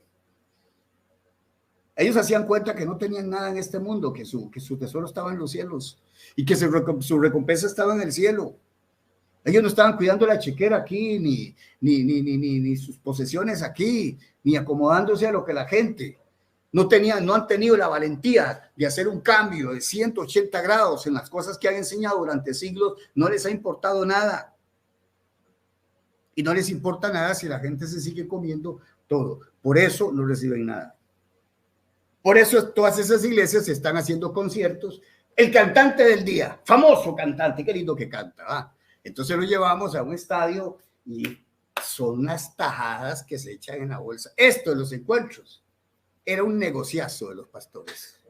Ellos hacían cuenta que no tenían nada en este mundo, que su tesoro estaba en los cielos y que su recompensa estaba en el cielo. Ellos no estaban cuidando la chequera aquí, ni sus posesiones aquí, ni acomodándose a lo que la gente. No han tenido la valentía de hacer un cambio de 180 grados en las cosas que han enseñado durante siglos. No les ha importado nada. Y no les importa nada si la gente se sigue comiendo todo. Por eso no reciben nada. Por eso todas esas iglesias se están haciendo conciertos. El cantante del día, famoso cantante, qué lindo que canta. Entonces lo llevamos a un estadio y son unas tajadas que se echan en la bolsa. Esto de los encuentros era un negociazo de los pastores.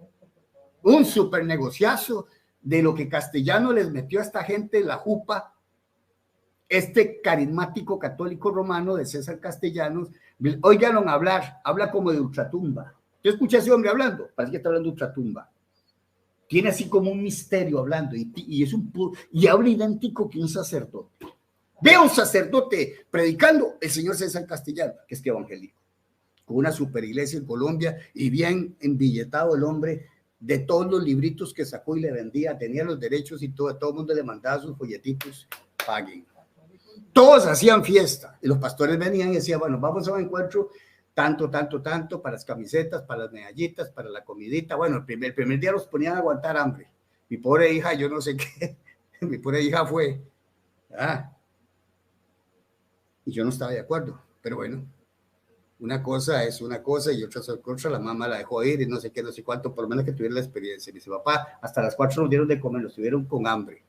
Un súper negociazo de lo que Castellano les metió a esta gente en la jupa. Este carismático católico romano de César Castellanos, óiganlo hablar, habla como de ultratumba. Yo escuché a ese hombre hablando, parece que está hablando de ultratumba. Tiene así como un misterio hablando y habla idéntico que un sacerdote. Ve a un sacerdote predicando el señor César Castellano, que es que evangélico, con una super iglesia en Colombia y bien embilletado el hombre, de todos los libritos que sacó y le vendía, tenía los derechos y todo el mundo le mandaba sus folletitos, paguen. Todos hacían fiesta y los pastores venían y decían, bueno, vamos a un encuentro, tanto, para las camisetas, para las medallitas, para la comidita. Bueno, el primer día los ponían a aguantar hambre. Mi pobre hija, yo no sé qué, mi pobre hija fue, y yo no estaba de acuerdo, pero bueno, una cosa es una cosa y otra es otra. La mamá la dejó ir y no sé qué, no sé cuánto, por lo menos que tuviera la experiencia. Dice, papá, hasta las 4 nos dieron de comer, los tuvieron con hambre.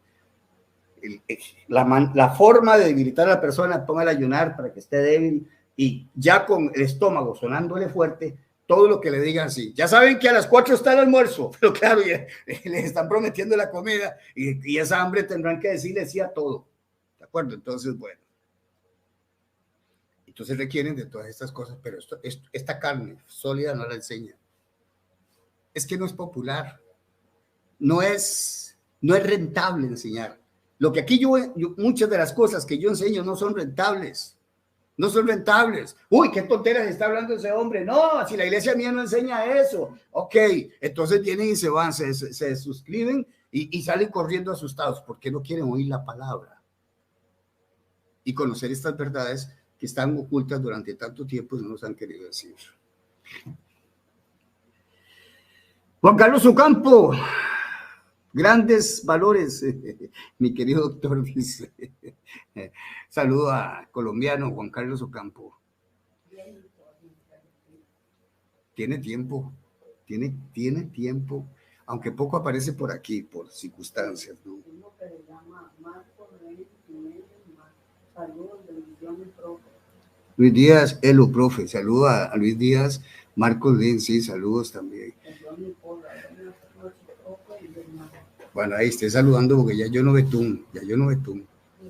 La forma de debilitar a la persona, póngala a ayunar para que esté débil y ya con el estómago sonándole fuerte, todo lo que le digan así. Ya saben que a las 4 está el almuerzo, pero claro, les están prometiendo la comida y esa hambre tendrán que decirle sí a todo. ¿De acuerdo? Entonces, bueno. Entonces requieren de todas estas cosas, pero esta carne sólida no la enseña. Es que no es popular. No es rentable enseñar. Lo que aquí muchas de las cosas que yo enseño no son rentables. No son rentables. Uy, qué tonteras está hablando ese hombre. No, si la iglesia mía no enseña eso. Ok, entonces vienen y se van, se suscriben y salen corriendo asustados porque no quieren oír la palabra y conocer estas verdades que están ocultas durante tanto tiempo y no nos han querido decir. Juan Carlos Ocampo, grandes valores, mi querido doctor, dice. Saludo a colombiano Juan Carlos Ocampo. Tiene tiempo, aunque poco aparece por aquí, por circunstancias, ¿no? Luis Díaz, Elo, profe, saludo a Luis Díaz, Marcos Lin, sí, saludos también. Bueno, ahí estoy saludando porque ya yo no betún.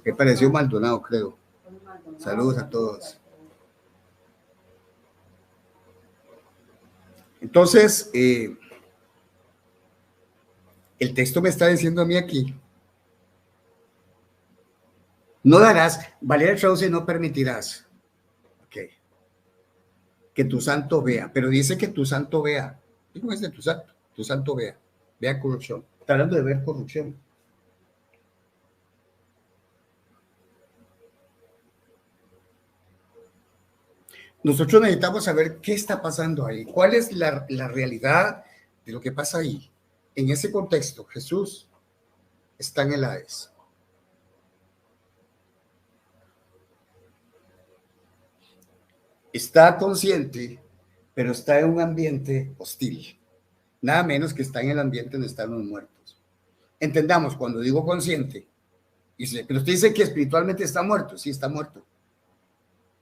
Me pareció Maldonado, creo. Saludos a todos. Entonces, el texto me está diciendo a mí aquí, no darás, Valeria traduce, no permitirás. Ok. Que tu santo vea, pero dice que tu santo vea. ¿Cómo es de tu santo vea? Vea corrupción. Está hablando de ver corrupción. Nosotros necesitamos saber qué está pasando ahí, cuál es la realidad de lo que pasa ahí. En ese contexto, Jesús está en el Hades. Está consciente, pero está en un ambiente hostil. Nada menos que está en el ambiente donde están los muertos. Entendamos, cuando digo consciente, pero usted dice que espiritualmente está muerto. Sí, está muerto.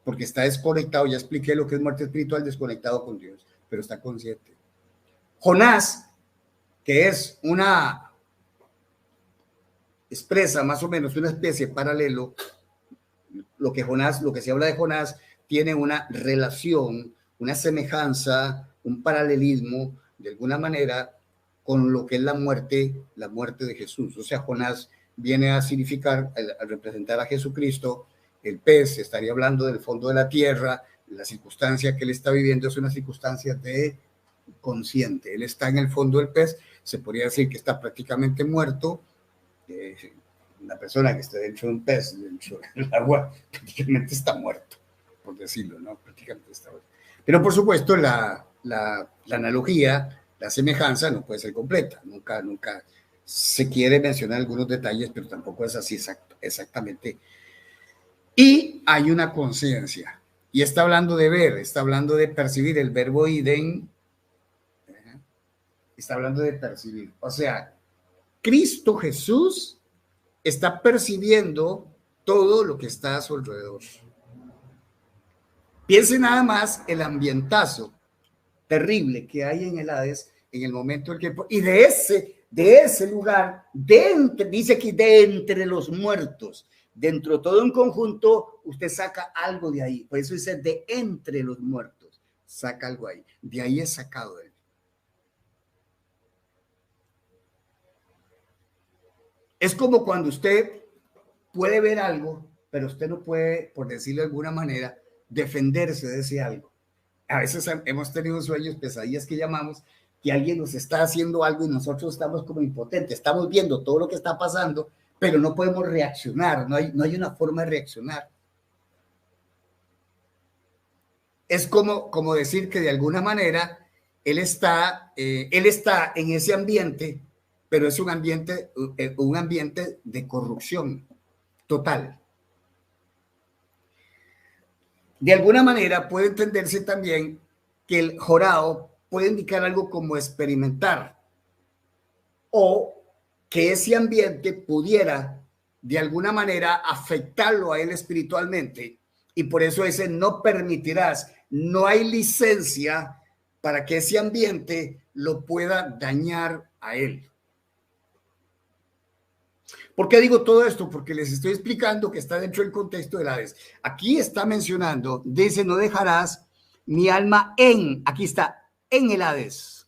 Porque está desconectado. Ya expliqué lo que es muerte espiritual, desconectado con Dios, pero está consciente. Jonás, que es una expresa más o menos una especie paralelo, lo que se habla de Jonás tiene una relación, una semejanza, un paralelismo de alguna manera con lo que es la muerte de Jesús. O sea, Jonás viene a significar, a representar a Jesucristo. El pez estaría hablando del fondo de la tierra. La circunstancia que él está viviendo es una circunstancia de consciente. Él está en el fondo del pez. Se podría decir que está prácticamente muerto. Una persona que esté dentro de un pez, dentro del agua, prácticamente está muerto, por decirlo, ¿no? Prácticamente está muerto. Pero por supuesto la analogía, la semejanza no puede ser completa. Nunca se quiere mencionar algunos detalles, pero tampoco es así exactamente. Y hay una conciencia. Y está hablando de ver, está hablando de percibir. El verbo iden está hablando de percibir. O sea, Cristo Jesús está percibiendo todo lo que está a su alrededor. Piense nada más el ambientazo terrible que hay en el Hades en el momento en que... Y de ese lugar, dice que de entre los muertos, dentro de todo un conjunto, usted saca algo de ahí. Por eso dice de entre los muertos, saca algo ahí. De ahí es sacado él. Es como cuando usted puede ver algo, pero usted no puede, por decirlo de alguna manera, defenderse de ese algo. A veces hemos tenido sueños, pesadillas que llamamos, que alguien nos está haciendo algo y nosotros estamos como impotentes, estamos viendo todo lo que está pasando, pero no podemos reaccionar, no hay una forma de reaccionar. Es como decir que de alguna manera él está en ese ambiente, pero es un ambiente de corrupción total. De alguna manera puede entenderse también que el jorao puede indicar algo como experimentar, o que ese ambiente pudiera de alguna manera afectarlo a él espiritualmente, y por eso ese no permitirás, no hay licencia para que ese ambiente lo pueda dañar a él. ¿Por qué digo todo esto? Porque les estoy explicando que está dentro del contexto del Hades. Aquí está mencionando, dice, no dejarás mi alma en, aquí está, en el Hades.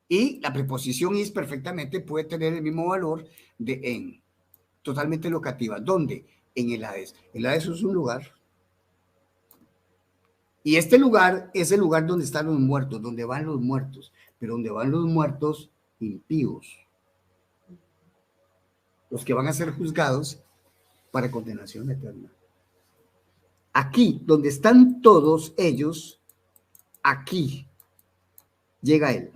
Y la preposición is perfectamente puede tener el mismo valor de en, totalmente locativa. ¿Dónde? En el Hades. El Hades es un lugar. Y este lugar es el lugar donde están los muertos, donde van los muertos, pero donde van los muertos impíos. Los que van a ser juzgados para condenación eterna. Aquí, donde están todos ellos, aquí llega él.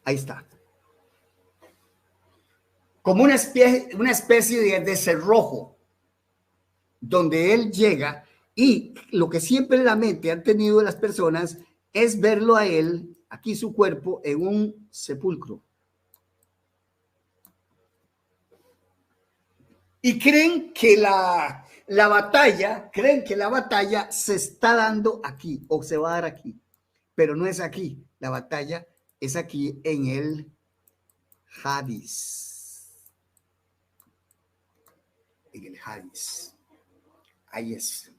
Ahí está. Como una especie de cerrojo, donde él llega, y lo que siempre en la mente han tenido las personas es verlo a él, aquí su cuerpo, en un sepulcro. Y creen que la batalla se está dando aquí o se va a dar aquí, pero no es aquí. La batalla es aquí en el Hades. En el Hades. Ahí es.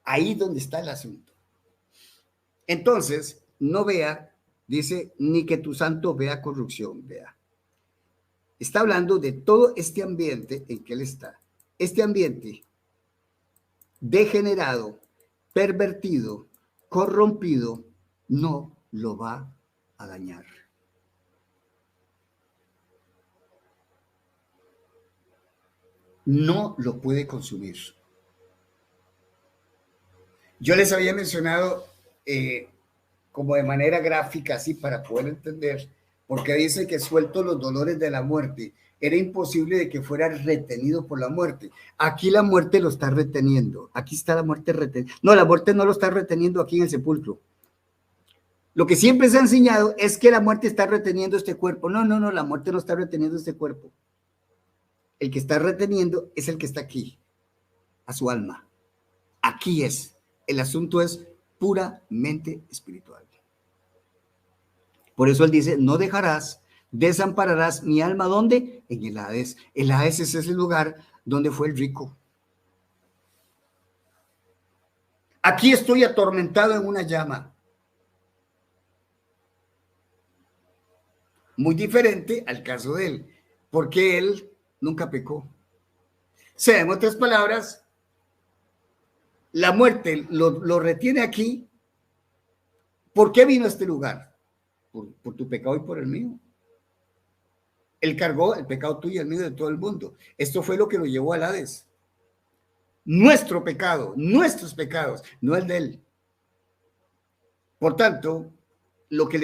Ahí donde está el asunto. Entonces, no vea, dice, ni que tu santo vea corrupción, vea. Está hablando de todo este ambiente en que él está. Este ambiente degenerado, pervertido, corrompido, no lo va a dañar. No lo puede consumir. Yo les había mencionado como de manera gráfica, así para poder entender, porque dice que suelto los dolores de la muerte. Era imposible de que fuera retenido por la muerte. Aquí la muerte lo está reteniendo. Aquí está la muerte retenida. No, la muerte no lo está reteniendo aquí en el sepulcro. Lo que siempre se ha enseñado es que la muerte está reteniendo este cuerpo. No, la muerte no está reteniendo este cuerpo. El que está reteniendo es el que está aquí, a su alma. Aquí es. El asunto es puramente espiritual. Por eso él dice, no dejarás, desampararás mi alma, ¿dónde? En el Hades. El Hades es ese lugar donde fue el rico. Aquí estoy atormentado en una llama. Muy diferente al caso de él, porque él nunca pecó. O sea, en otras palabras, la muerte lo retiene aquí. ¿Por qué vino a este lugar? Por tu pecado y por el mío. Él cargó el pecado tuyo y el mío de todo el mundo. Esto fue lo que lo llevó al Hades. Nuestro pecado, nuestros pecados, no el de él. Por tanto, lo que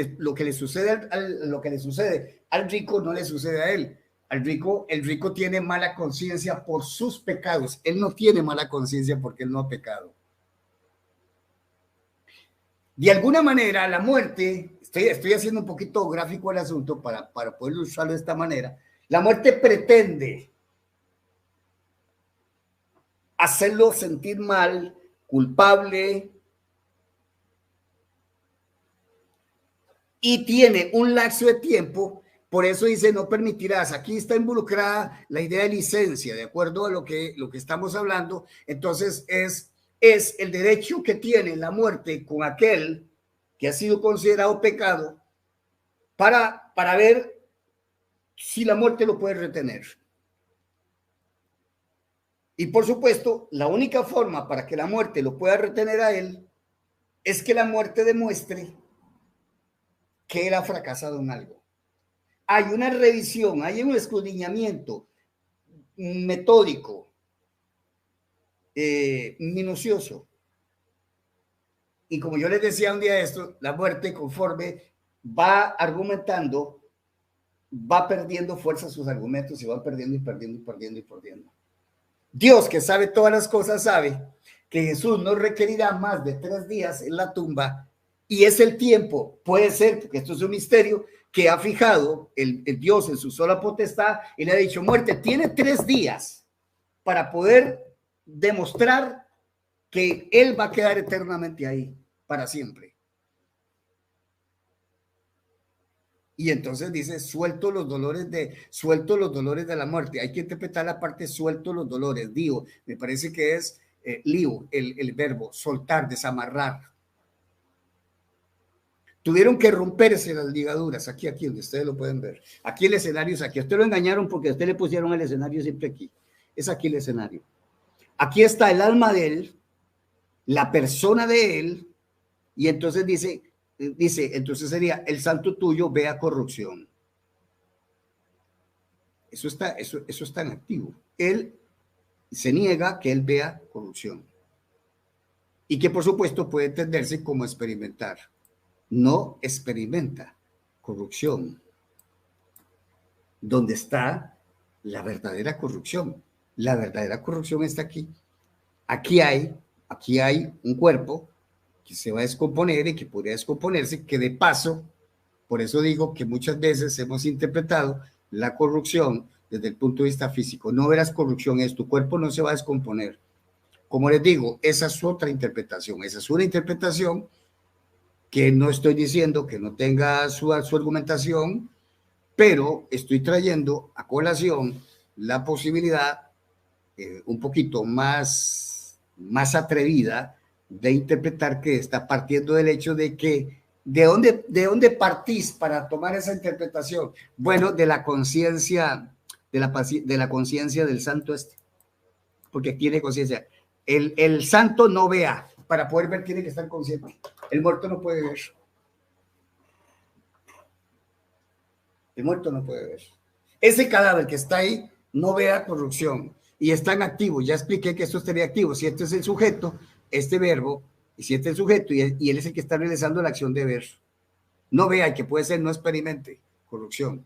le sucede al rico no le sucede a él. El rico tiene mala conciencia por sus pecados. Él no tiene mala conciencia porque él no ha pecado. De alguna manera, la muerte, estoy haciendo un poquito gráfico el asunto para poder usarlo de esta manera. La muerte pretende hacerlo sentir mal, culpable, y tiene un lapso de tiempo. Por eso dice, no permitirás. Aquí está involucrada la idea de licencia, de acuerdo a lo que estamos hablando. Entonces, es el derecho que tiene la muerte con aquel que ha sido considerado pecado para ver si la muerte lo puede retener. Y por supuesto, la única forma para que la muerte lo pueda retener a él es que la muerte demuestre que él ha fracasado en algo. Hay una revisión, hay un escudriñamiento metódico, minucioso. Y como yo les decía un día esto, la muerte, conforme va argumentando, va perdiendo fuerza sus argumentos y va perdiendo y perdiendo y perdiendo y perdiendo. Dios, que sabe todas las cosas, sabe que Jesús no requerirá más de 3 días en la tumba, y es el tiempo, puede ser, porque esto es un misterio, que ha fijado el Dios en su sola potestad y le ha dicho: muerte, tiene 3 días para poder demostrar que él va a quedar eternamente ahí, para siempre. Y entonces dice: suelto los dolores de la muerte. Hay que interpretar la parte suelto los dolores. Digo, me parece que es lío, el verbo, soltar, desamarrar. Tuvieron que romperse las ligaduras, aquí donde ustedes lo pueden ver. Aquí el escenario es aquí. A usted lo engañaron porque a usted le pusieron el escenario siempre aquí. Es aquí el escenario. Aquí está el alma de él, la persona de él, y entonces dice, entonces sería: el santo tuyo vea corrupción. Eso está en activo. Él se niega que él vea corrupción. Y que por supuesto puede entenderse como experimentar. No experimenta corrupción. ¿Dónde está la verdadera corrupción? La verdadera corrupción está aquí. Aquí hay un cuerpo que se va a descomponer y que podría descomponerse, que de paso, por eso digo que muchas veces hemos interpretado la corrupción desde el punto de vista físico. No verás corrupción, tu cuerpo no se va a descomponer. Como les digo, esa es otra interpretación, esa es una interpretación que no estoy diciendo que no tenga su argumentación, pero estoy trayendo a colación la posibilidad un poquito más atrevida de interpretar, que está partiendo del hecho de que ¿de dónde partís para tomar esa interpretación? Bueno, de la conciencia, de la conciencia del santo porque tiene conciencia. El santo no vea, para poder ver tiene que estar consciente. El muerto no puede ver. El muerto no puede ver. Ese cadáver que está ahí no vea corrupción y está en activo. Ya expliqué que esto estaría activo. Si este es el sujeto, este verbo, y si este es el sujeto y él es el que está realizando la acción de ver, no vea, y que puede ser no experimente corrupción.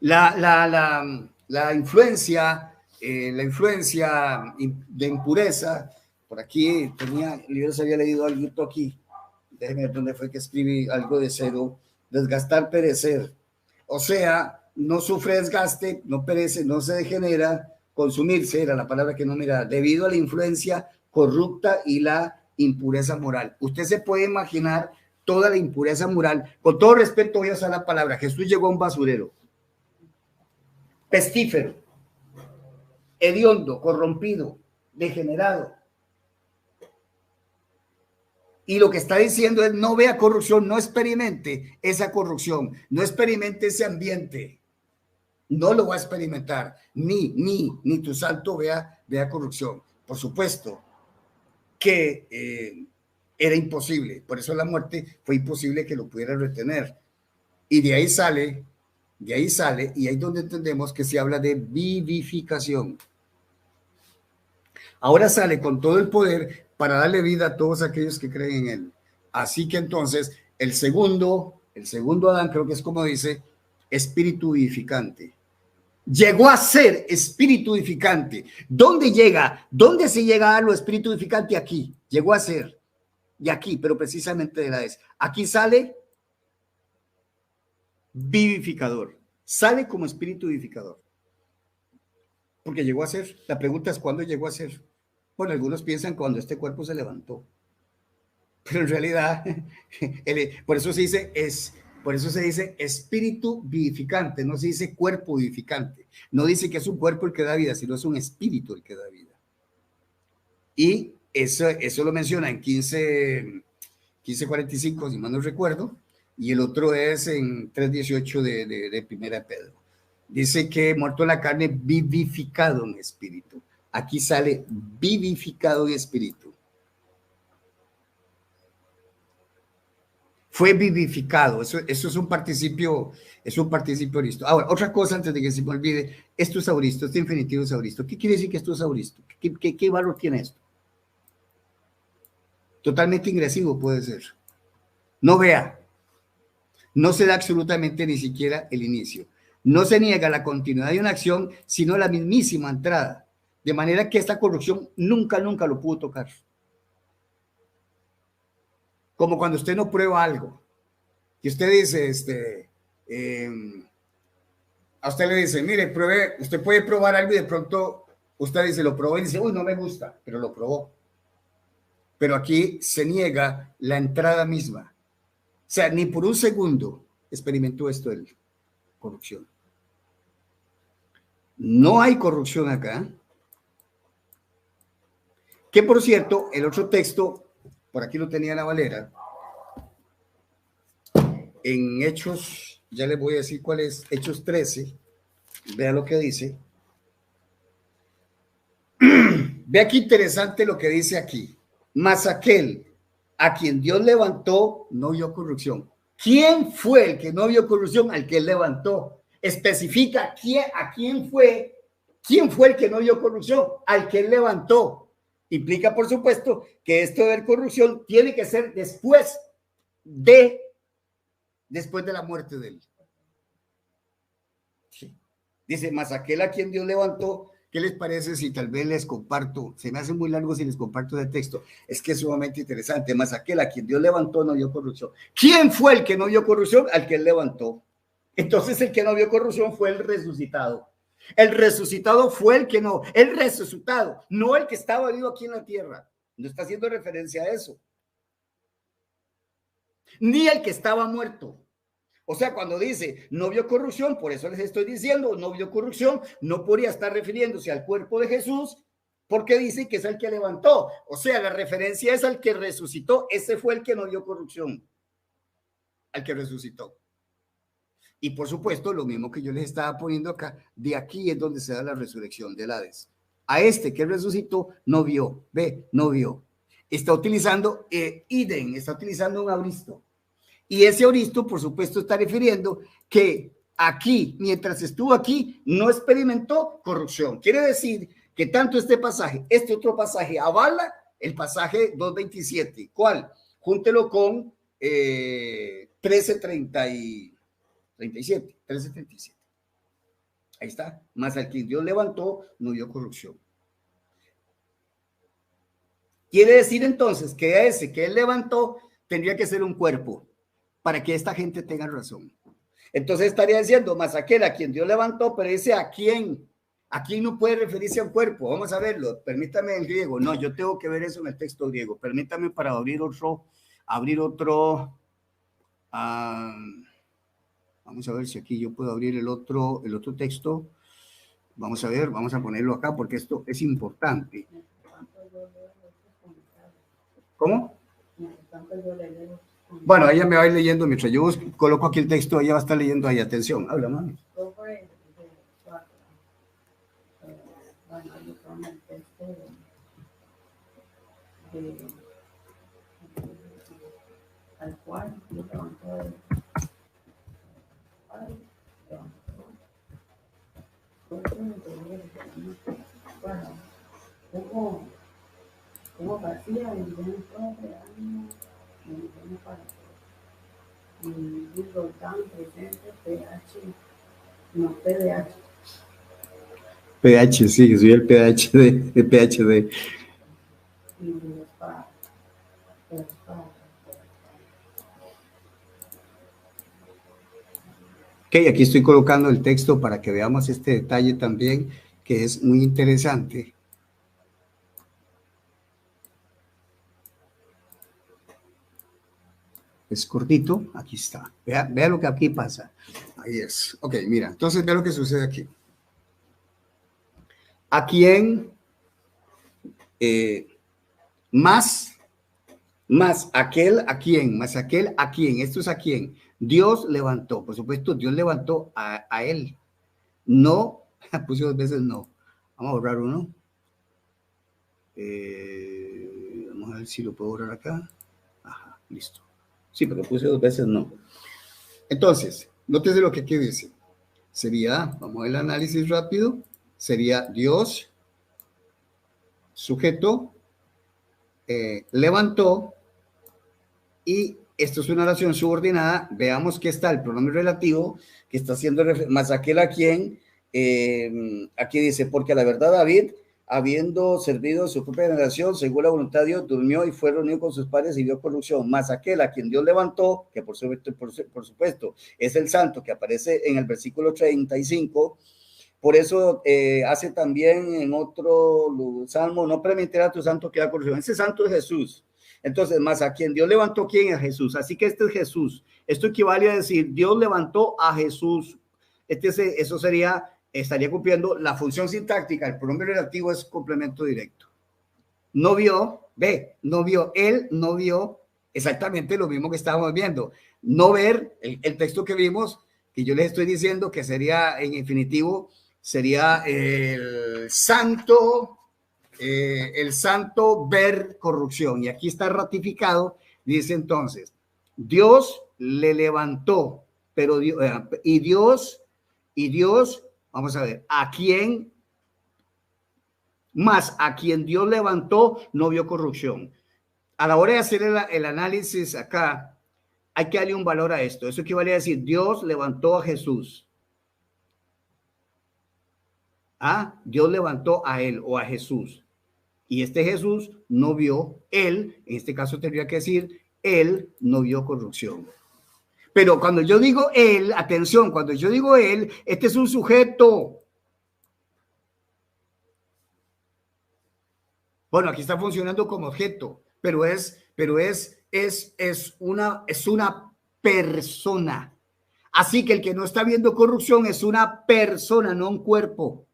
La influencia de impureza, por aquí yo había leído algo aquí, déjenme ver dónde fue que escribí algo de cero: desgastar, perecer. O sea, no sufre desgaste, no perece, no se degenera, consumirse, era la palabra que no miraba, debido a la influencia corrupta y la impureza moral. Usted se puede imaginar toda la impureza moral. Con todo respeto voy a usar la palabra: Jesús llegó a un basurero pestífero, hediondo, corrompido, degenerado. Y lo que está diciendo es: no vea corrupción, no experimente esa corrupción, no experimente ese ambiente. No lo va a experimentar, ni tu santo vea corrupción. Por supuesto que era imposible, por eso la muerte fue imposible que lo pudiera retener. Y de ahí sale, y ahí es donde entendemos que se habla de vivificación. Ahora sale con todo el poder para darle vida a todos aquellos que creen en él. Así que entonces el segundo Adán, creo que es como dice, espíritu vivificante. Llegó a ser espíritu vivificante. ¿Dónde llega? ¿Dónde se llega a lo espíritu vivificante? Aquí. Llegó a ser. Y aquí, pero precisamente de la vez. Aquí sale vivificador. Sale como espíritu vivificador. Porque llegó a ser. La pregunta es: ¿cuándo llegó a ser? Bueno, algunos piensan cuando este cuerpo se levantó. Pero en realidad, por eso se dice espíritu vivificante, no se dice cuerpo vivificante. No dice que es un cuerpo el que da vida, sino es un espíritu el que da vida. Y eso lo menciona en 15:45, si mal no recuerdo, y el otro es en 3:18 de Primera de Pedro. Dice que muerto en la carne, vivificado en espíritu. Aquí sale vivificado en espíritu. Fue vivificado. Eso es un participio auristo. Ahora, otra cosa antes de que se me olvide. Esto es auristo, este infinitivo es auristo. ¿Qué quiere decir que esto es auristo? ¿Qué valor tiene esto? Totalmente ingresivo puede ser. No vea. No se da absolutamente ni siquiera el inicio. No se niega la continuidad de una acción, sino la mismísima entrada. De manera que esta corrupción nunca lo pudo tocar. Como cuando usted no prueba algo. Y usted dice, a usted le dice, mire, pruebe, usted puede probar algo y de pronto usted dice, lo probó y dice, uy, no me gusta, pero lo probó. Pero aquí se niega la entrada misma. O sea, ni por un segundo experimentó esto de corrupción. No hay corrupción acá. Que por cierto, el otro texto, por aquí lo tenía la Valera, en Hechos, ya les voy a decir cuál es, Hechos 13, vea lo que dice. Vea qué interesante lo que dice aquí. Mas aquel a quien Dios levantó no vio corrupción. ¿Quién fue el que no vio corrupción? Al que él levantó. Especifica quién fue el que no vio corrupción, al que él levantó. Implica, por supuesto, que esto de ver corrupción tiene que ser después de la muerte de él. Sí. Dice, mas aquel a quien Dios levantó. ¿Qué les parece si tal vez les comparto? Se me hace muy largo si les comparto el texto. Es que es sumamente interesante. Mas aquel a quien Dios levantó no vio corrupción. ¿Quién fue el que no vio corrupción? Al que él levantó. Entonces el que no vio corrupción fue el resucitado. El resucitado fue el resucitado, no el que estaba vivo aquí en la tierra. No está haciendo referencia a eso. Ni el que estaba muerto. O sea, cuando dice no vio corrupción, por eso les estoy diciendo, no vio corrupción, no podría estar refiriéndose al cuerpo de Jesús, porque dice que es el que levantó. O sea, la referencia es al que resucitó. Ese fue el que no vio corrupción, al que resucitó. Y por supuesto, lo mismo que yo les estaba poniendo acá, de aquí es donde se da la resurrección del Hades. A este que resucitó no vio, no vio. Está utilizando idem, está utilizando un auristo. Y ese auristo, por supuesto, está refiriendo que aquí, mientras estuvo aquí, no experimentó corrupción. Quiere decir que tanto este otro pasaje avala el pasaje 2:27. ¿Cuál? Júntelo con 13:37. Ahí está. Más al que Dios levantó, no vio corrupción. Quiere decir entonces que ese que él levantó tendría que ser un cuerpo para que esta gente tenga razón. Entonces estaría diciendo, más aquel a quien Dios levantó, pero dice a quién. Aquí no puede referirse a un cuerpo. Vamos a verlo. Permítame en griego. No, yo tengo que ver eso en el texto griego. Permítame para abrir otro. Vamos a ver si aquí yo puedo abrir el otro texto. Vamos a ver, vamos a ponerlo acá porque esto es importante. ¿Cómo? Bueno, ella me va a ir leyendo mientras yo coloco aquí el texto, ella va a estar leyendo ahí. Atención, habla, mami. Bueno, yo con el texto al cual yo levantó bueno, hubo vacía y dentro de años y viene para y digo tan presente pH, no PDH. pH, sí, soy el PhD. El PhD. Y los padres. Ok, aquí estoy colocando el texto para que veamos este detalle también, que es muy interesante. Es cortito, aquí está. Vea lo que aquí pasa. Ahí es. Ok, mira, entonces vea lo que sucede aquí. ¿A quién? Más aquel a quién, más aquel a quién, esto es a quién. Dios levantó, por supuesto, Dios levantó a él. No, puse 2 veces no. Vamos a borrar uno. Vamos a ver si lo puedo borrar acá. Ajá, listo. Sí, pero puse 2 veces no. Entonces, nótese lo que aquí dice. Sería, vamos a ver el análisis rápido, sería Dios, sujeto, levantó, y esto es una oración subordinada. Veamos que está el pronombre relativo, que está haciendo más aquel a quien, aquí dice, porque a la verdad David, habiendo servido su propia generación, según la voluntad de Dios, durmió y fue reunido con sus padres y vio corrupción. Más aquel a quien Dios levantó, que por supuesto es el santo que aparece en el versículo 35, por eso hace también en otro salmo, no permitirá a tu santo que haga corrupción. Ese santo es Jesús. Entonces, más a quien Dios levantó, ¿quién es Jesús? Así que este es Jesús. Esto equivale a decir, Dios levantó a Jesús. Eso estaría cumpliendo la función sintáctica. El pronombre relativo es complemento directo. No vio, él no vio exactamente lo mismo que estábamos viendo. No ver, el texto que vimos, que yo les estoy diciendo que sería en infinitivo, sería el santo ver corrupción. Y aquí está ratificado, dice entonces, Dios le levantó, pero Dios, vamos a ver, a quien Dios levantó no vio corrupción. A la hora de hacer el análisis acá, hay que darle un valor a esto. Eso equivale a decir, Dios levantó a Jesús. Dios levantó a él o a Jesús. Y este Jesús no vio, él, en este caso tendría que decir, él no vio corrupción. Pero cuando yo digo él, atención, cuando yo digo él, este es un sujeto. Bueno, aquí está funcionando como objeto, pero es una persona. Así que el que no está viendo corrupción es una persona, no un cuerpo.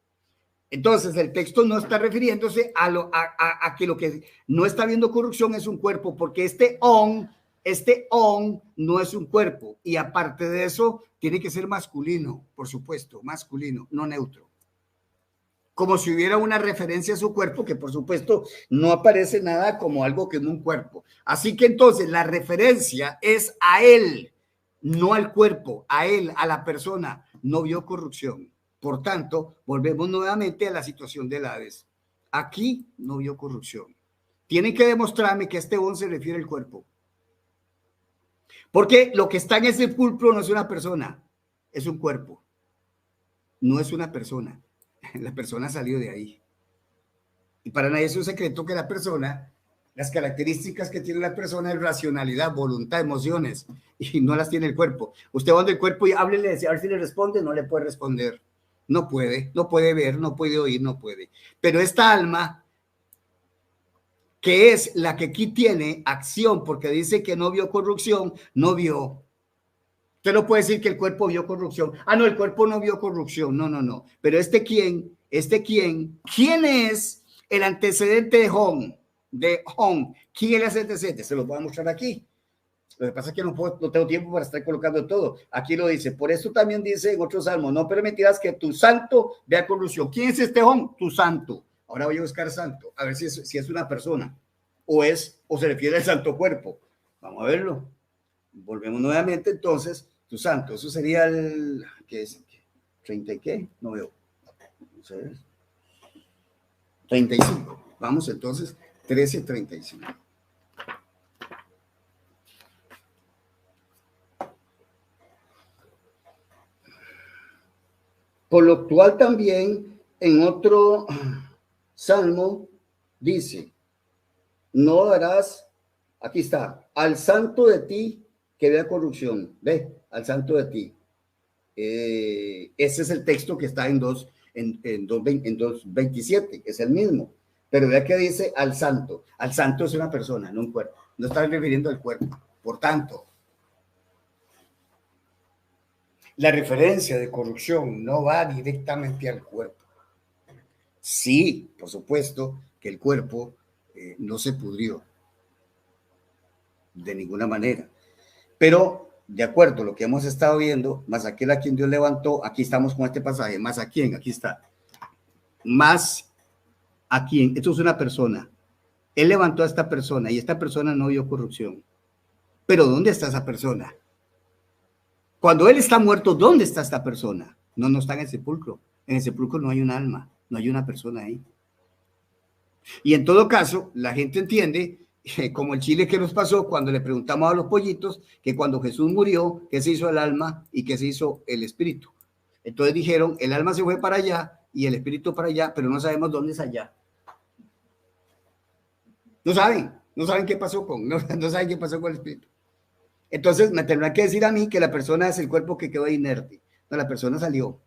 Entonces, el texto no está refiriéndose a que lo que no está viendo corrupción es un cuerpo, porque este on no es un cuerpo. Y aparte de eso, tiene que ser masculino, por supuesto, masculino, no neutro. Como si hubiera una referencia a su cuerpo, que por supuesto no aparece nada como algo que no un cuerpo. Así que entonces la referencia es a él, no al cuerpo, a él, a la persona. No vio corrupción. Por tanto, volvemos nuevamente a la situación del Hades. Aquí no vio corrupción. Tienen que demostrarme que este on se refiere al cuerpo. Porque lo que está en ese sepulcro no es una persona, es un cuerpo. No es una persona. La persona salió de ahí. Y para nadie es un secreto que la persona, las características que tiene la persona es racionalidad, voluntad, emociones, y no las tiene el cuerpo. Usted va del cuerpo y háblele, a ver si le responde, no le puede responder. No puede ver, no puede oír, no puede. Pero esta alma, que es la que aquí tiene acción, porque dice que no vio corrupción, no vio. Usted no puede decir que el cuerpo vio corrupción. No, el cuerpo no vio corrupción. No. Pero ¿quién es el antecedente de Hon? ¿Quién es el antecedente? Se lo voy a mostrar aquí. Lo que pasa es que no tengo tiempo para estar colocando todo. Aquí lo dice. Por eso también dice en otro salmo, no permitirás que tu santo vea corrupción. ¿Quién es este Hon? Tu santo. Ahora voy a buscar santo, a ver si es una persona o se refiere al santo cuerpo. Vamos a verlo. Volvemos nuevamente entonces. Tu santo, eso sería el, ¿qué es? ¿30 y qué? No veo. No sé. 35. Vamos entonces, 13:35. Por lo actual también en otro salmo dice, no darás, aquí está, al santo de ti que vea corrupción. Ve, al santo de ti. Ese es el texto que está en 2:27, es el mismo. Pero vea que dice al santo. Al santo es una persona, no un cuerpo. No está refiriendo al cuerpo. Por tanto, la referencia de corrupción no va directamente al cuerpo. Sí, por supuesto que el cuerpo no se pudrió de ninguna manera. Pero, de acuerdo a lo que hemos estado viendo, más aquel a quien Dios levantó, aquí estamos con este pasaje, más a quién, aquí está. Más a quién, esto es una persona, Él levantó a esta persona y esta persona no vio corrupción. Pero ¿dónde está esa persona? Cuando Él está muerto, ¿dónde está esta persona? No, no está en el sepulcro. En el sepulcro no hay un alma, no hay una persona ahí. Y en todo caso, la gente entiende, como el chile que nos pasó cuando le preguntamos a los pollitos, que cuando Jesús murió, ¿qué se hizo el alma y qué se hizo el espíritu? Entonces dijeron, el alma se fue para allá y el espíritu para allá, pero no sabemos dónde es allá. No saben qué pasó no saben qué pasó con el espíritu. Entonces me tendrán que decir a mí que la persona es el cuerpo que quedó inerte. No, la persona salió.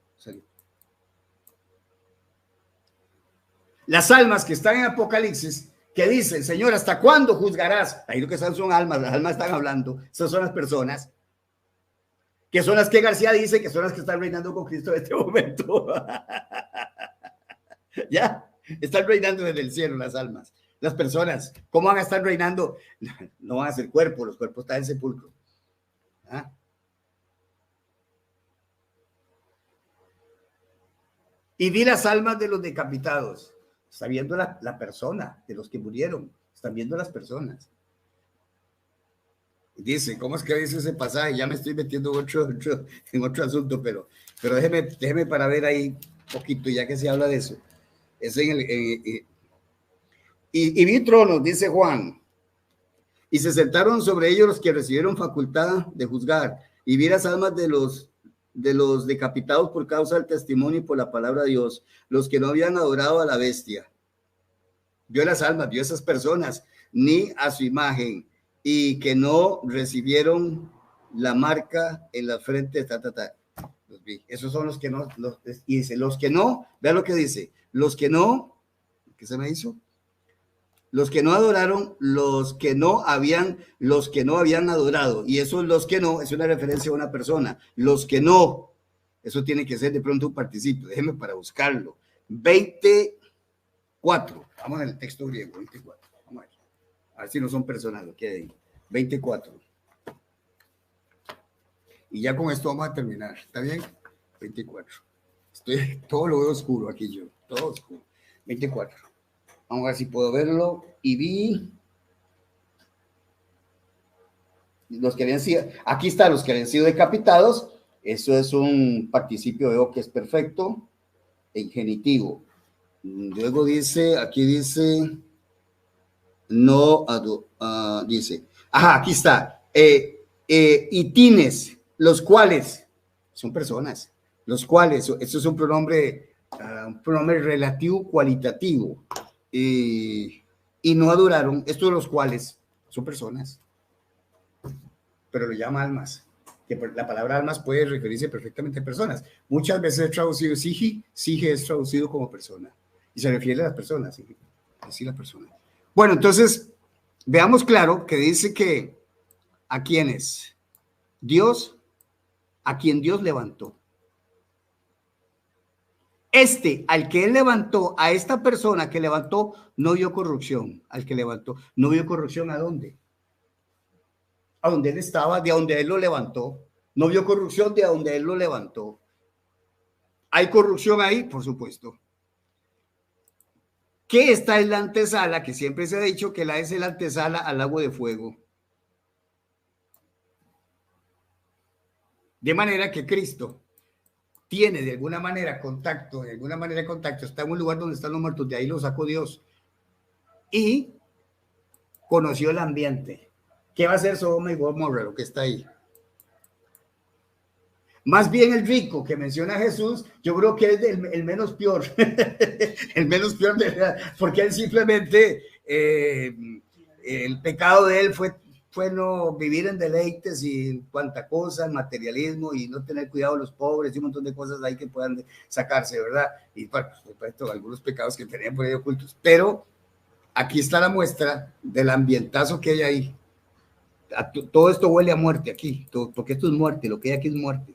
Las almas que están en Apocalipsis, que dicen, Señor, ¿hasta cuándo juzgarás? Ahí lo que están son almas, las almas están hablando. Esas son las personas, que son las que García dice que son las que están reinando con Cristo en este momento. Ya, están reinando desde el cielo las almas. Las personas, ¿cómo van a estar reinando? No van a ser cuerpos, los cuerpos están en sepulcro. ¿Ah? Y vi las almas de los decapitados. Está viendo la persona, de los que murieron. Están viendo las personas. Dice, ¿cómo es que dice ese pasaje? Ya me estoy metiendo en otro asunto, pero déjeme para ver ahí poquito, ya que se habla de eso. Es y vi tronos, dice Juan, y se sentaron sobre ellos los que recibieron facultad de juzgar, y vi las almas de los decapitados por causa del testimonio y por la palabra de Dios, los que no habían adorado a la bestia. Vio las almas, vio esas personas, ni a su imagen, y que no recibieron la marca en la frente, Los vi. Esos son los que no, y dice, los que no, vea lo que dice, los que no, ¿qué se me hizo? Los que no adoraron, los que no habían adorado. Y esos los que no, es una referencia a una persona. Los que no, eso tiene que ser de pronto un participio. Déjeme para buscarlo. 24. Vamos en el texto griego, 24. Vamos a ver si no son personas lo que hay ahí. 24. Y ya con esto vamos a terminar. ¿Está bien? 24. Todo lo veo oscuro aquí yo. Todo oscuro. 24. Vamos a ver si puedo verlo. Y vi los que habían sido, aquí están los que habían sido decapitados. Eso es un participio, veo que es perfecto, en genitivo. Luego dice, aquí dice, no, dice, aquí está, y tienes, los cuales, son personas, los cuales, eso es un pronombre relativo cualitativo. Y no adoraron, estos los cuales son personas, pero lo llama almas, que la palabra almas puede referirse perfectamente a personas. Muchas veces es traducido sige es traducido como persona, y se refiere a las personas, así la persona. Bueno, entonces, veamos claro que dice que a quienes Dios, a quien Dios levantó. Al que él levantó, a esta persona que levantó, no vio corrupción. Al que levantó, no vio corrupción. ¿A dónde? A donde él estaba, de donde él lo levantó. No vio corrupción de donde él lo levantó. ¿Hay corrupción ahí? Por supuesto. ¿Qué está en la antesala? Que siempre se ha dicho que es la antesala al lago de fuego. De manera que Cristo tiene de alguna manera contacto, está en un lugar donde están los muertos, de ahí lo sacó Dios y conoció el ambiente. ¿Qué va a hacer Sodoma y Gomorra, lo que está ahí? Más bien el rico que menciona Jesús, yo creo que es el menos peor, el menos peor, porque él simplemente, el pecado de él fue no vivir en deleites y cuanta cosa, el materialismo y no tener cuidado de los pobres y un montón de cosas ahí que puedan sacarse, ¿verdad? Y por supuesto algunos pecados que tenían por ahí ocultos, pero aquí está la muestra del ambientazo que hay ahí. Todo esto huele a muerte aquí, porque esto es muerte, lo que hay aquí es muerte.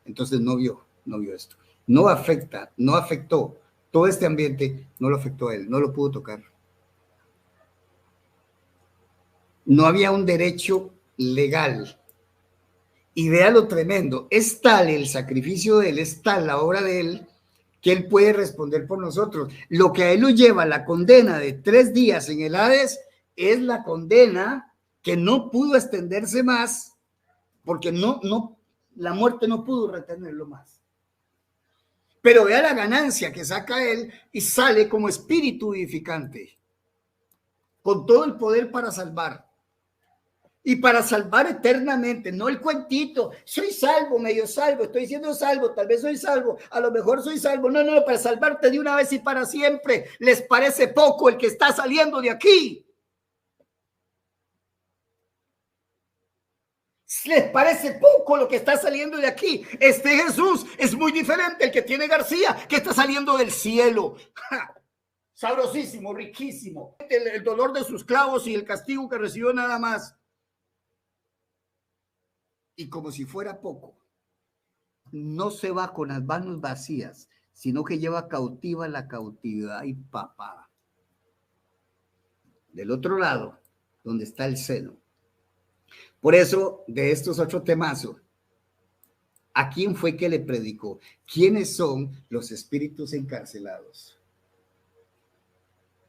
Entonces no vio esto. No afectó, todo este ambiente no lo afectó a él, no lo pudo tocar. No había un derecho legal. Y vea lo tremendo, es tal el sacrificio de él, es tal la obra de él, que Él puede responder por nosotros. Lo que a Él lo lleva a la condena de 3 días en el Hades es la condena que no pudo extenderse más, porque la muerte no pudo retenerlo más. Pero vea la ganancia que saca Él y sale como espíritu vivificante, con todo el poder para salvar. Y para salvar eternamente, no el cuentito, soy salvo, medio salvo, estoy siendo salvo, tal vez soy salvo, a lo mejor soy salvo. No, para salvarte de una vez y para siempre. ¿Les parece poco el que está saliendo de aquí? ¿Les parece poco lo que está saliendo de aquí? Este Jesús es muy diferente el que tiene García, que está saliendo del cielo. ¡Ja! Sabrosísimo, riquísimo. El dolor de sus clavos y el castigo que recibió nada más. Y como si fuera poco, no se va con las manos vacías, sino que lleva cautiva la cautividad y papá. Del otro lado, donde está el seno. Por eso, de estos 8 temazos, ¿a quién fue que le predicó? ¿Quiénes son los espíritus encarcelados?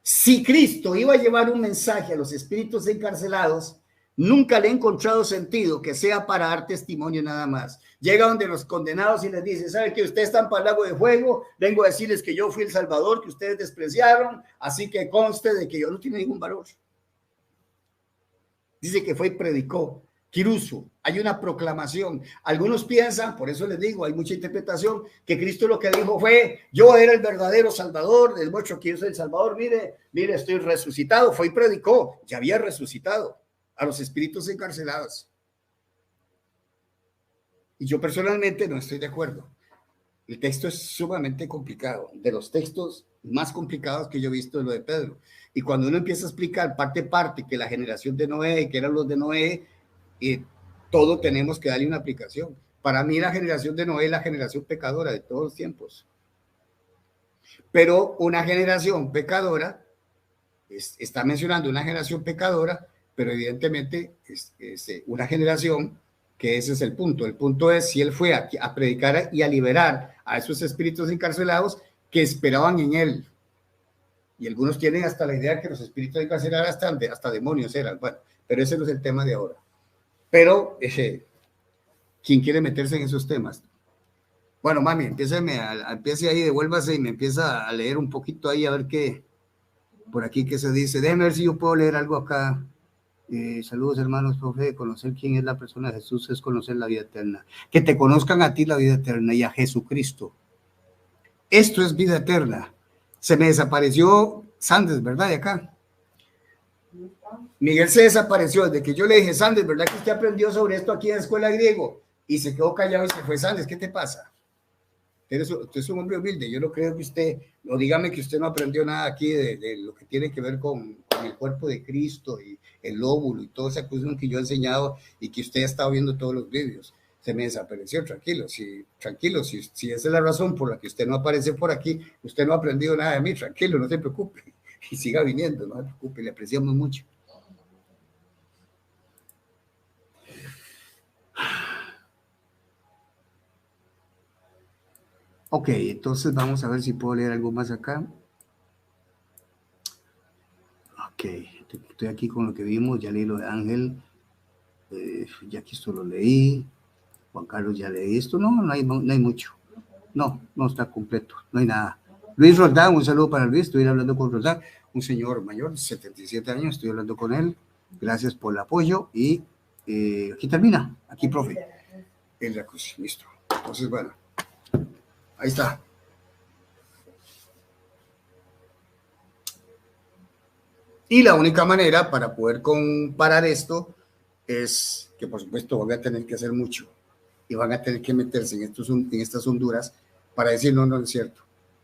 Si Cristo iba a llevar un mensaje a los espíritus encarcelados, nunca le he encontrado sentido que sea para dar testimonio nada más. Llega donde los condenados y les dice, ¿sabe que ustedes están para el lago de fuego? Vengo a decirles que yo fui el Salvador, que ustedes despreciaron, así que conste de que yo no tiene ningún valor. Dice que fue y predicó. Quiruso, hay una proclamación. Algunos piensan, por eso les digo, hay mucha interpretación, que Cristo lo que dijo fue, yo era el verdadero Salvador, les muestro que yo soy el Salvador, mire, estoy resucitado. Fue y predicó, ya había resucitado a los espíritus encarcelados. Y yo personalmente no estoy de acuerdo. El texto es sumamente complicado, de los textos más complicados que yo he visto es lo de Pedro. Y cuando uno empieza a explicar parte, que la generación de Noé, que eran los de Noé, todo tenemos que darle una aplicación. Para mí la generación de Noé es la generación pecadora de todos los tiempos. Pero una generación pecadora, está mencionando una generación pecadora, pero evidentemente es una generación que ese es el punto. El punto es si él fue a predicar y a liberar a esos espíritus encarcelados que esperaban en él. Y algunos tienen hasta la idea que los espíritus encarcelados hasta demonios eran. Bueno, pero ese no es el tema de ahora. Pero, ¿quién quiere meterse en esos temas? Bueno, mami, empiece ahí, devuélvase y me empieza a leer un poquito ahí, a ver qué, por aquí qué se dice. Déjeme ver si yo puedo leer algo acá. Saludos, hermanos, profe. Conocer quién es la persona de Jesús es conocer la vida eterna. Que te conozcan a ti la vida eterna y a Jesucristo. Esto es vida eterna. Se me desapareció Sandes, ¿verdad? De acá. Miguel se desapareció desde que yo le dije, Sandes, ¿verdad que usted aprendió sobre esto aquí en la escuela griego? Y se quedó callado y se fue. Sandes, ¿qué te pasa? Usted es un hombre humilde. Yo no creo que usted, o dígame que usted no aprendió nada aquí de lo que tiene que ver con el cuerpo de Cristo y el óvulo y toda esa cuestión que yo he enseñado y que usted ha estado viendo todos los vídeos. Se me desapareció, tranquilo, si esa es la razón por la que usted no aparece por aquí, usted no ha aprendido nada de mí, tranquilo, no se preocupe, y siga viniendo, no se preocupe, le apreciamos mucho. Ok, entonces vamos a ver si puedo leer algo más acá. Ok, estoy aquí con lo que vimos, ya leí lo de Ángel, ya aquí esto lo leí. Juan Carlos, ya leí esto. No hay mucho. No está completo. No hay nada. Luis Roldán, un saludo para Luis. Estoy hablando con Roldán, un señor mayor, 77 años. Estoy hablando con él. Gracias por el apoyo. Y aquí termina. Aquí, profe. El jacuzzi. Listo. Entonces, bueno. Ahí está. Y la única manera para poder comparar esto es que, por supuesto, van a tener que hacer mucho. Y van a tener que meterse en estas honduras para decir, no es cierto.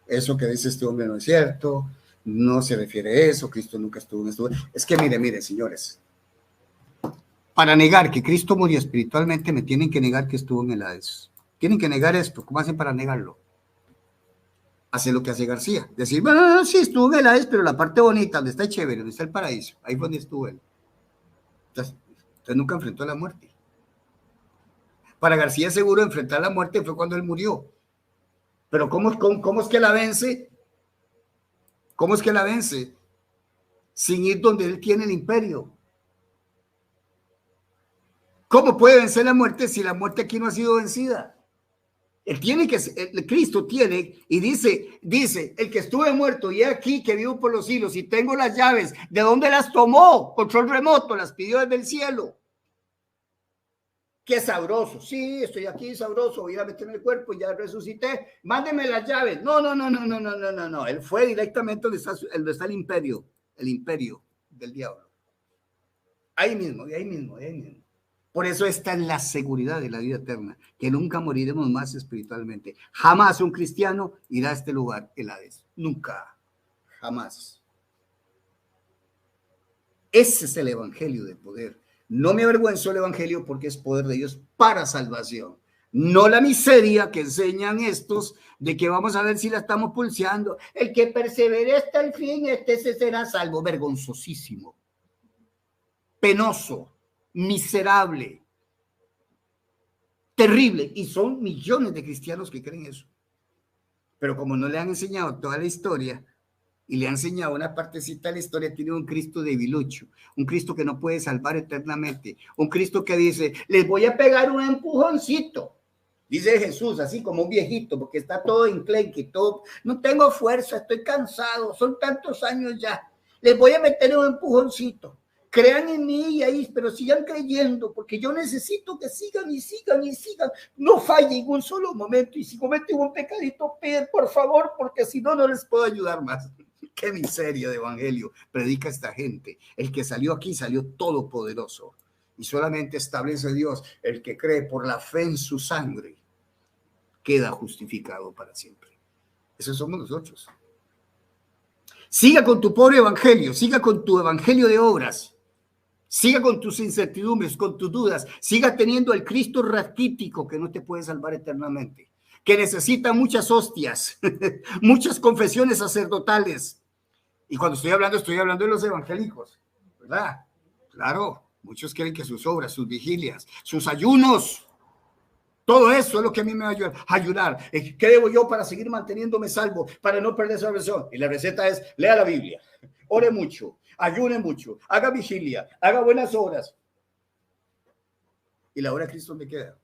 Eso que dice este hombre no es cierto, no se refiere a eso, Cristo nunca estuvo en esto. Es que mire, señores, para negar que Cristo murió espiritualmente, me tienen que negar que estuvo en el Hades. Tienen que negar esto. ¿Cómo hacen para negarlo? Hace lo que hace García. Decir, bueno, sí, estuvo en el Hades, pero la parte bonita, donde está chévere, donde está el paraíso, ahí fue donde estuvo él. Entonces nunca enfrentó a la muerte. Para García seguro enfrentar la muerte fue cuando él murió. Pero ¿cómo es que la vence? ¿Cómo es que la vence? Sin ir donde él tiene el imperio. ¿Cómo puede vencer la muerte si la muerte aquí no ha sido vencida? Cristo tiene, y dice, el que estuve muerto y he aquí que vivo por los siglos y tengo las llaves, ¿de dónde las tomó? Control remoto, las pidió desde el cielo. Qué sabroso, sí, estoy aquí sabroso, voy a meterme el cuerpo, ya resucité, mándeme las llaves. No, él fue directamente donde está el imperio del diablo. Ahí mismo. Por eso esta es la seguridad de la vida eterna, que nunca moriremos más espiritualmente. Jamás un cristiano irá a este lugar, el Hades. Nunca, jamás. Ese es el evangelio de poder. No me avergüenzo del evangelio porque es poder de Dios para salvación. No la miseria que enseñan estos de que vamos a ver si la estamos pulseando. El que persevere hasta el fin, se será salvo. Vergonzosísimo, penoso, miserable, terrible, y son millones de cristianos que creen eso, pero como no le han enseñado toda la historia y le han enseñado una partecita de la historia, tiene un Cristo debilucho, un Cristo que no puede salvar eternamente, un Cristo que dice, les voy a pegar un empujoncito, dice Jesús, así como un viejito, porque está todo enclenque, todo, no tengo fuerza, estoy cansado, son tantos años ya, les voy a meter un empujoncito. Crean en mí y ahí, pero sigan creyendo, porque yo necesito que sigan y sigan. No fallen un solo momento. Y si cometen un pecadito, piden por favor, porque si no, no les puedo ayudar más. Qué miseria de evangelio predica esta gente. El que salió aquí salió todopoderoso. Y solamente establece Dios, el que cree por la fe en su sangre, queda justificado para siempre. Esos somos nosotros. Siga con tu pobre evangelio, siga con tu evangelio de obras. Siga con tus incertidumbres, con tus dudas. Siga teniendo el Cristo raquítico que no te puede salvar eternamente, que necesita muchas hostias, muchas confesiones sacerdotales. Y cuando estoy hablando de los evangélicos, ¿verdad? Claro, muchos quieren que sus obras, sus vigilias, sus ayunos, todo eso es lo que a mí me va a ayudar. ¿Qué debo yo para seguir manteniéndome salvo, para no perder esa versión? Y la receta es, lea la Biblia, ore mucho, ayune mucho, haga vigilia, haga buenas obras. ¿Y la obra de Cristo me queda?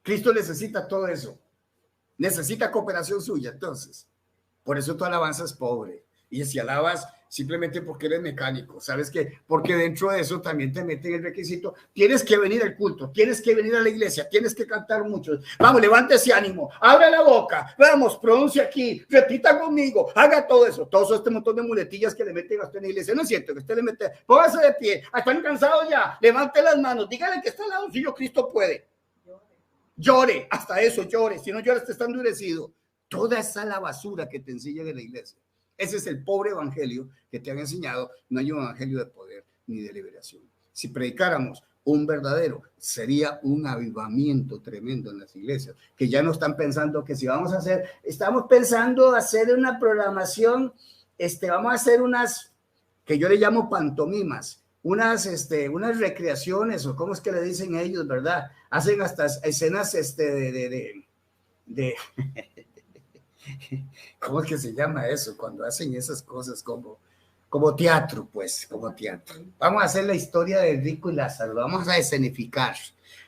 Cristo necesita todo eso. Necesita cooperación suya, entonces. Por eso tu alabanza es pobre. Y si alabas simplemente porque eres mecánico, ¿sabes qué? Porque dentro de eso también te meten el requisito. Tienes que venir al culto, tienes que venir a la iglesia, tienes que cantar mucho. Vamos, levante ese ánimo, abra la boca, vamos, pronuncie aquí, repita conmigo, haga todo eso. Todo este montón de muletillas que le meten a usted en la iglesia. No es cierto que usted le mete, póngase de pie, están cansados ya, levante las manos, dígale que está al lado suyo, Cristo puede. Llore, hasta eso llore, si no lloras te está endurecido. Toda esa la basura que te enseñan en la iglesia. Ese es el pobre evangelio que te han enseñado. No hay un evangelio de poder ni de liberación. Si predicáramos un verdadero, sería un avivamiento tremendo en las iglesias, que ya no están pensando que si vamos a hacer, estamos pensando hacer una programación, vamos a hacer unas, que yo le llamo pantomimas, unas recreaciones, o cómo es que le dicen ellos, ¿verdad? Hacen hasta escenas de ¿cómo es que se llama eso? Cuando hacen esas cosas como teatro, pues, como teatro. Vamos a hacer la historia de Rico y Lázaro, vamos a escenificar.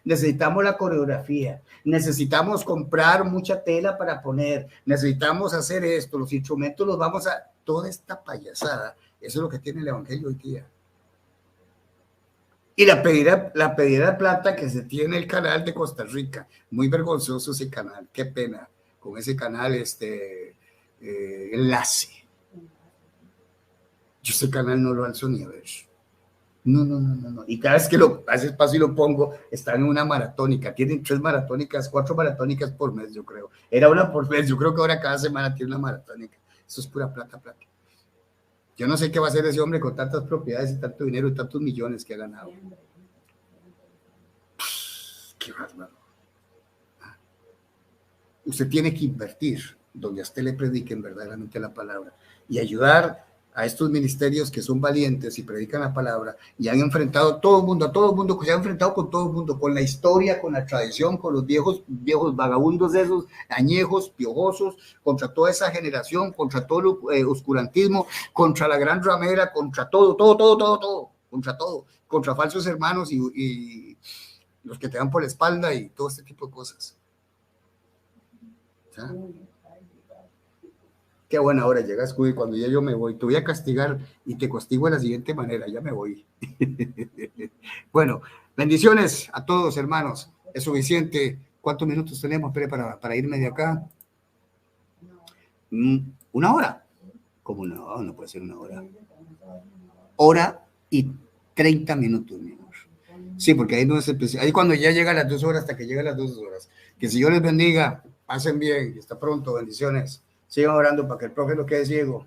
Necesitamos la coreografía, necesitamos comprar mucha tela para poner, necesitamos hacer esto, los instrumentos los vamos a... Toda esta payasada, eso es lo que tiene el evangelio hoy día. Y la pedida plata que se tiene el canal de Costa Rica, muy vergonzoso ese canal, qué pena. Con ese canal, enlace. Yo ese canal no lo alzo ni a ver. No. Y cada vez que hace espacio y lo pongo, están en una maratónica. Tienen 4 maratónicas por mes, yo creo. Era una por mes, yo creo que ahora cada semana tiene una maratónica. Eso es pura plata. Yo no sé qué va a hacer ese hombre con tantas propiedades y tanto dinero y tantos millones que ha ganado. Qué bárbaro. Usted tiene que invertir donde a usted le prediquen verdaderamente la palabra y ayudar a estos ministerios que son valientes y predican la palabra y han enfrentado a todo el mundo, que se ha enfrentado con todo el mundo, con la historia, con la tradición, con los viejos vagabundos esos, añejos, piojosos, contra toda esa generación, contra todo el oscurantismo, contra la gran ramera, contra todo, contra todo, contra falsos hermanos y los que te dan por la espalda y todo este tipo de cosas. ¿Ah? Qué buena hora llega, Scooby, cuando ya yo me voy. Te voy a castigar y te castigo de la siguiente manera, ya me voy. Bueno, bendiciones a todos, hermanos. Es suficiente. ¿Cuántos minutos tenemos para irme de acá? ¿Una hora? ¿Cómo no? No puede ser una hora. Hora y 30 minutos, mi amor. Sí, porque ahí no es especial. Ahí cuando ya llega a las 2 horas, hasta que llega a las 2 horas. Que si Dios les bendiga, pasen bien y hasta pronto. Bendiciones. Sigan orando para que el profe no quede ciego.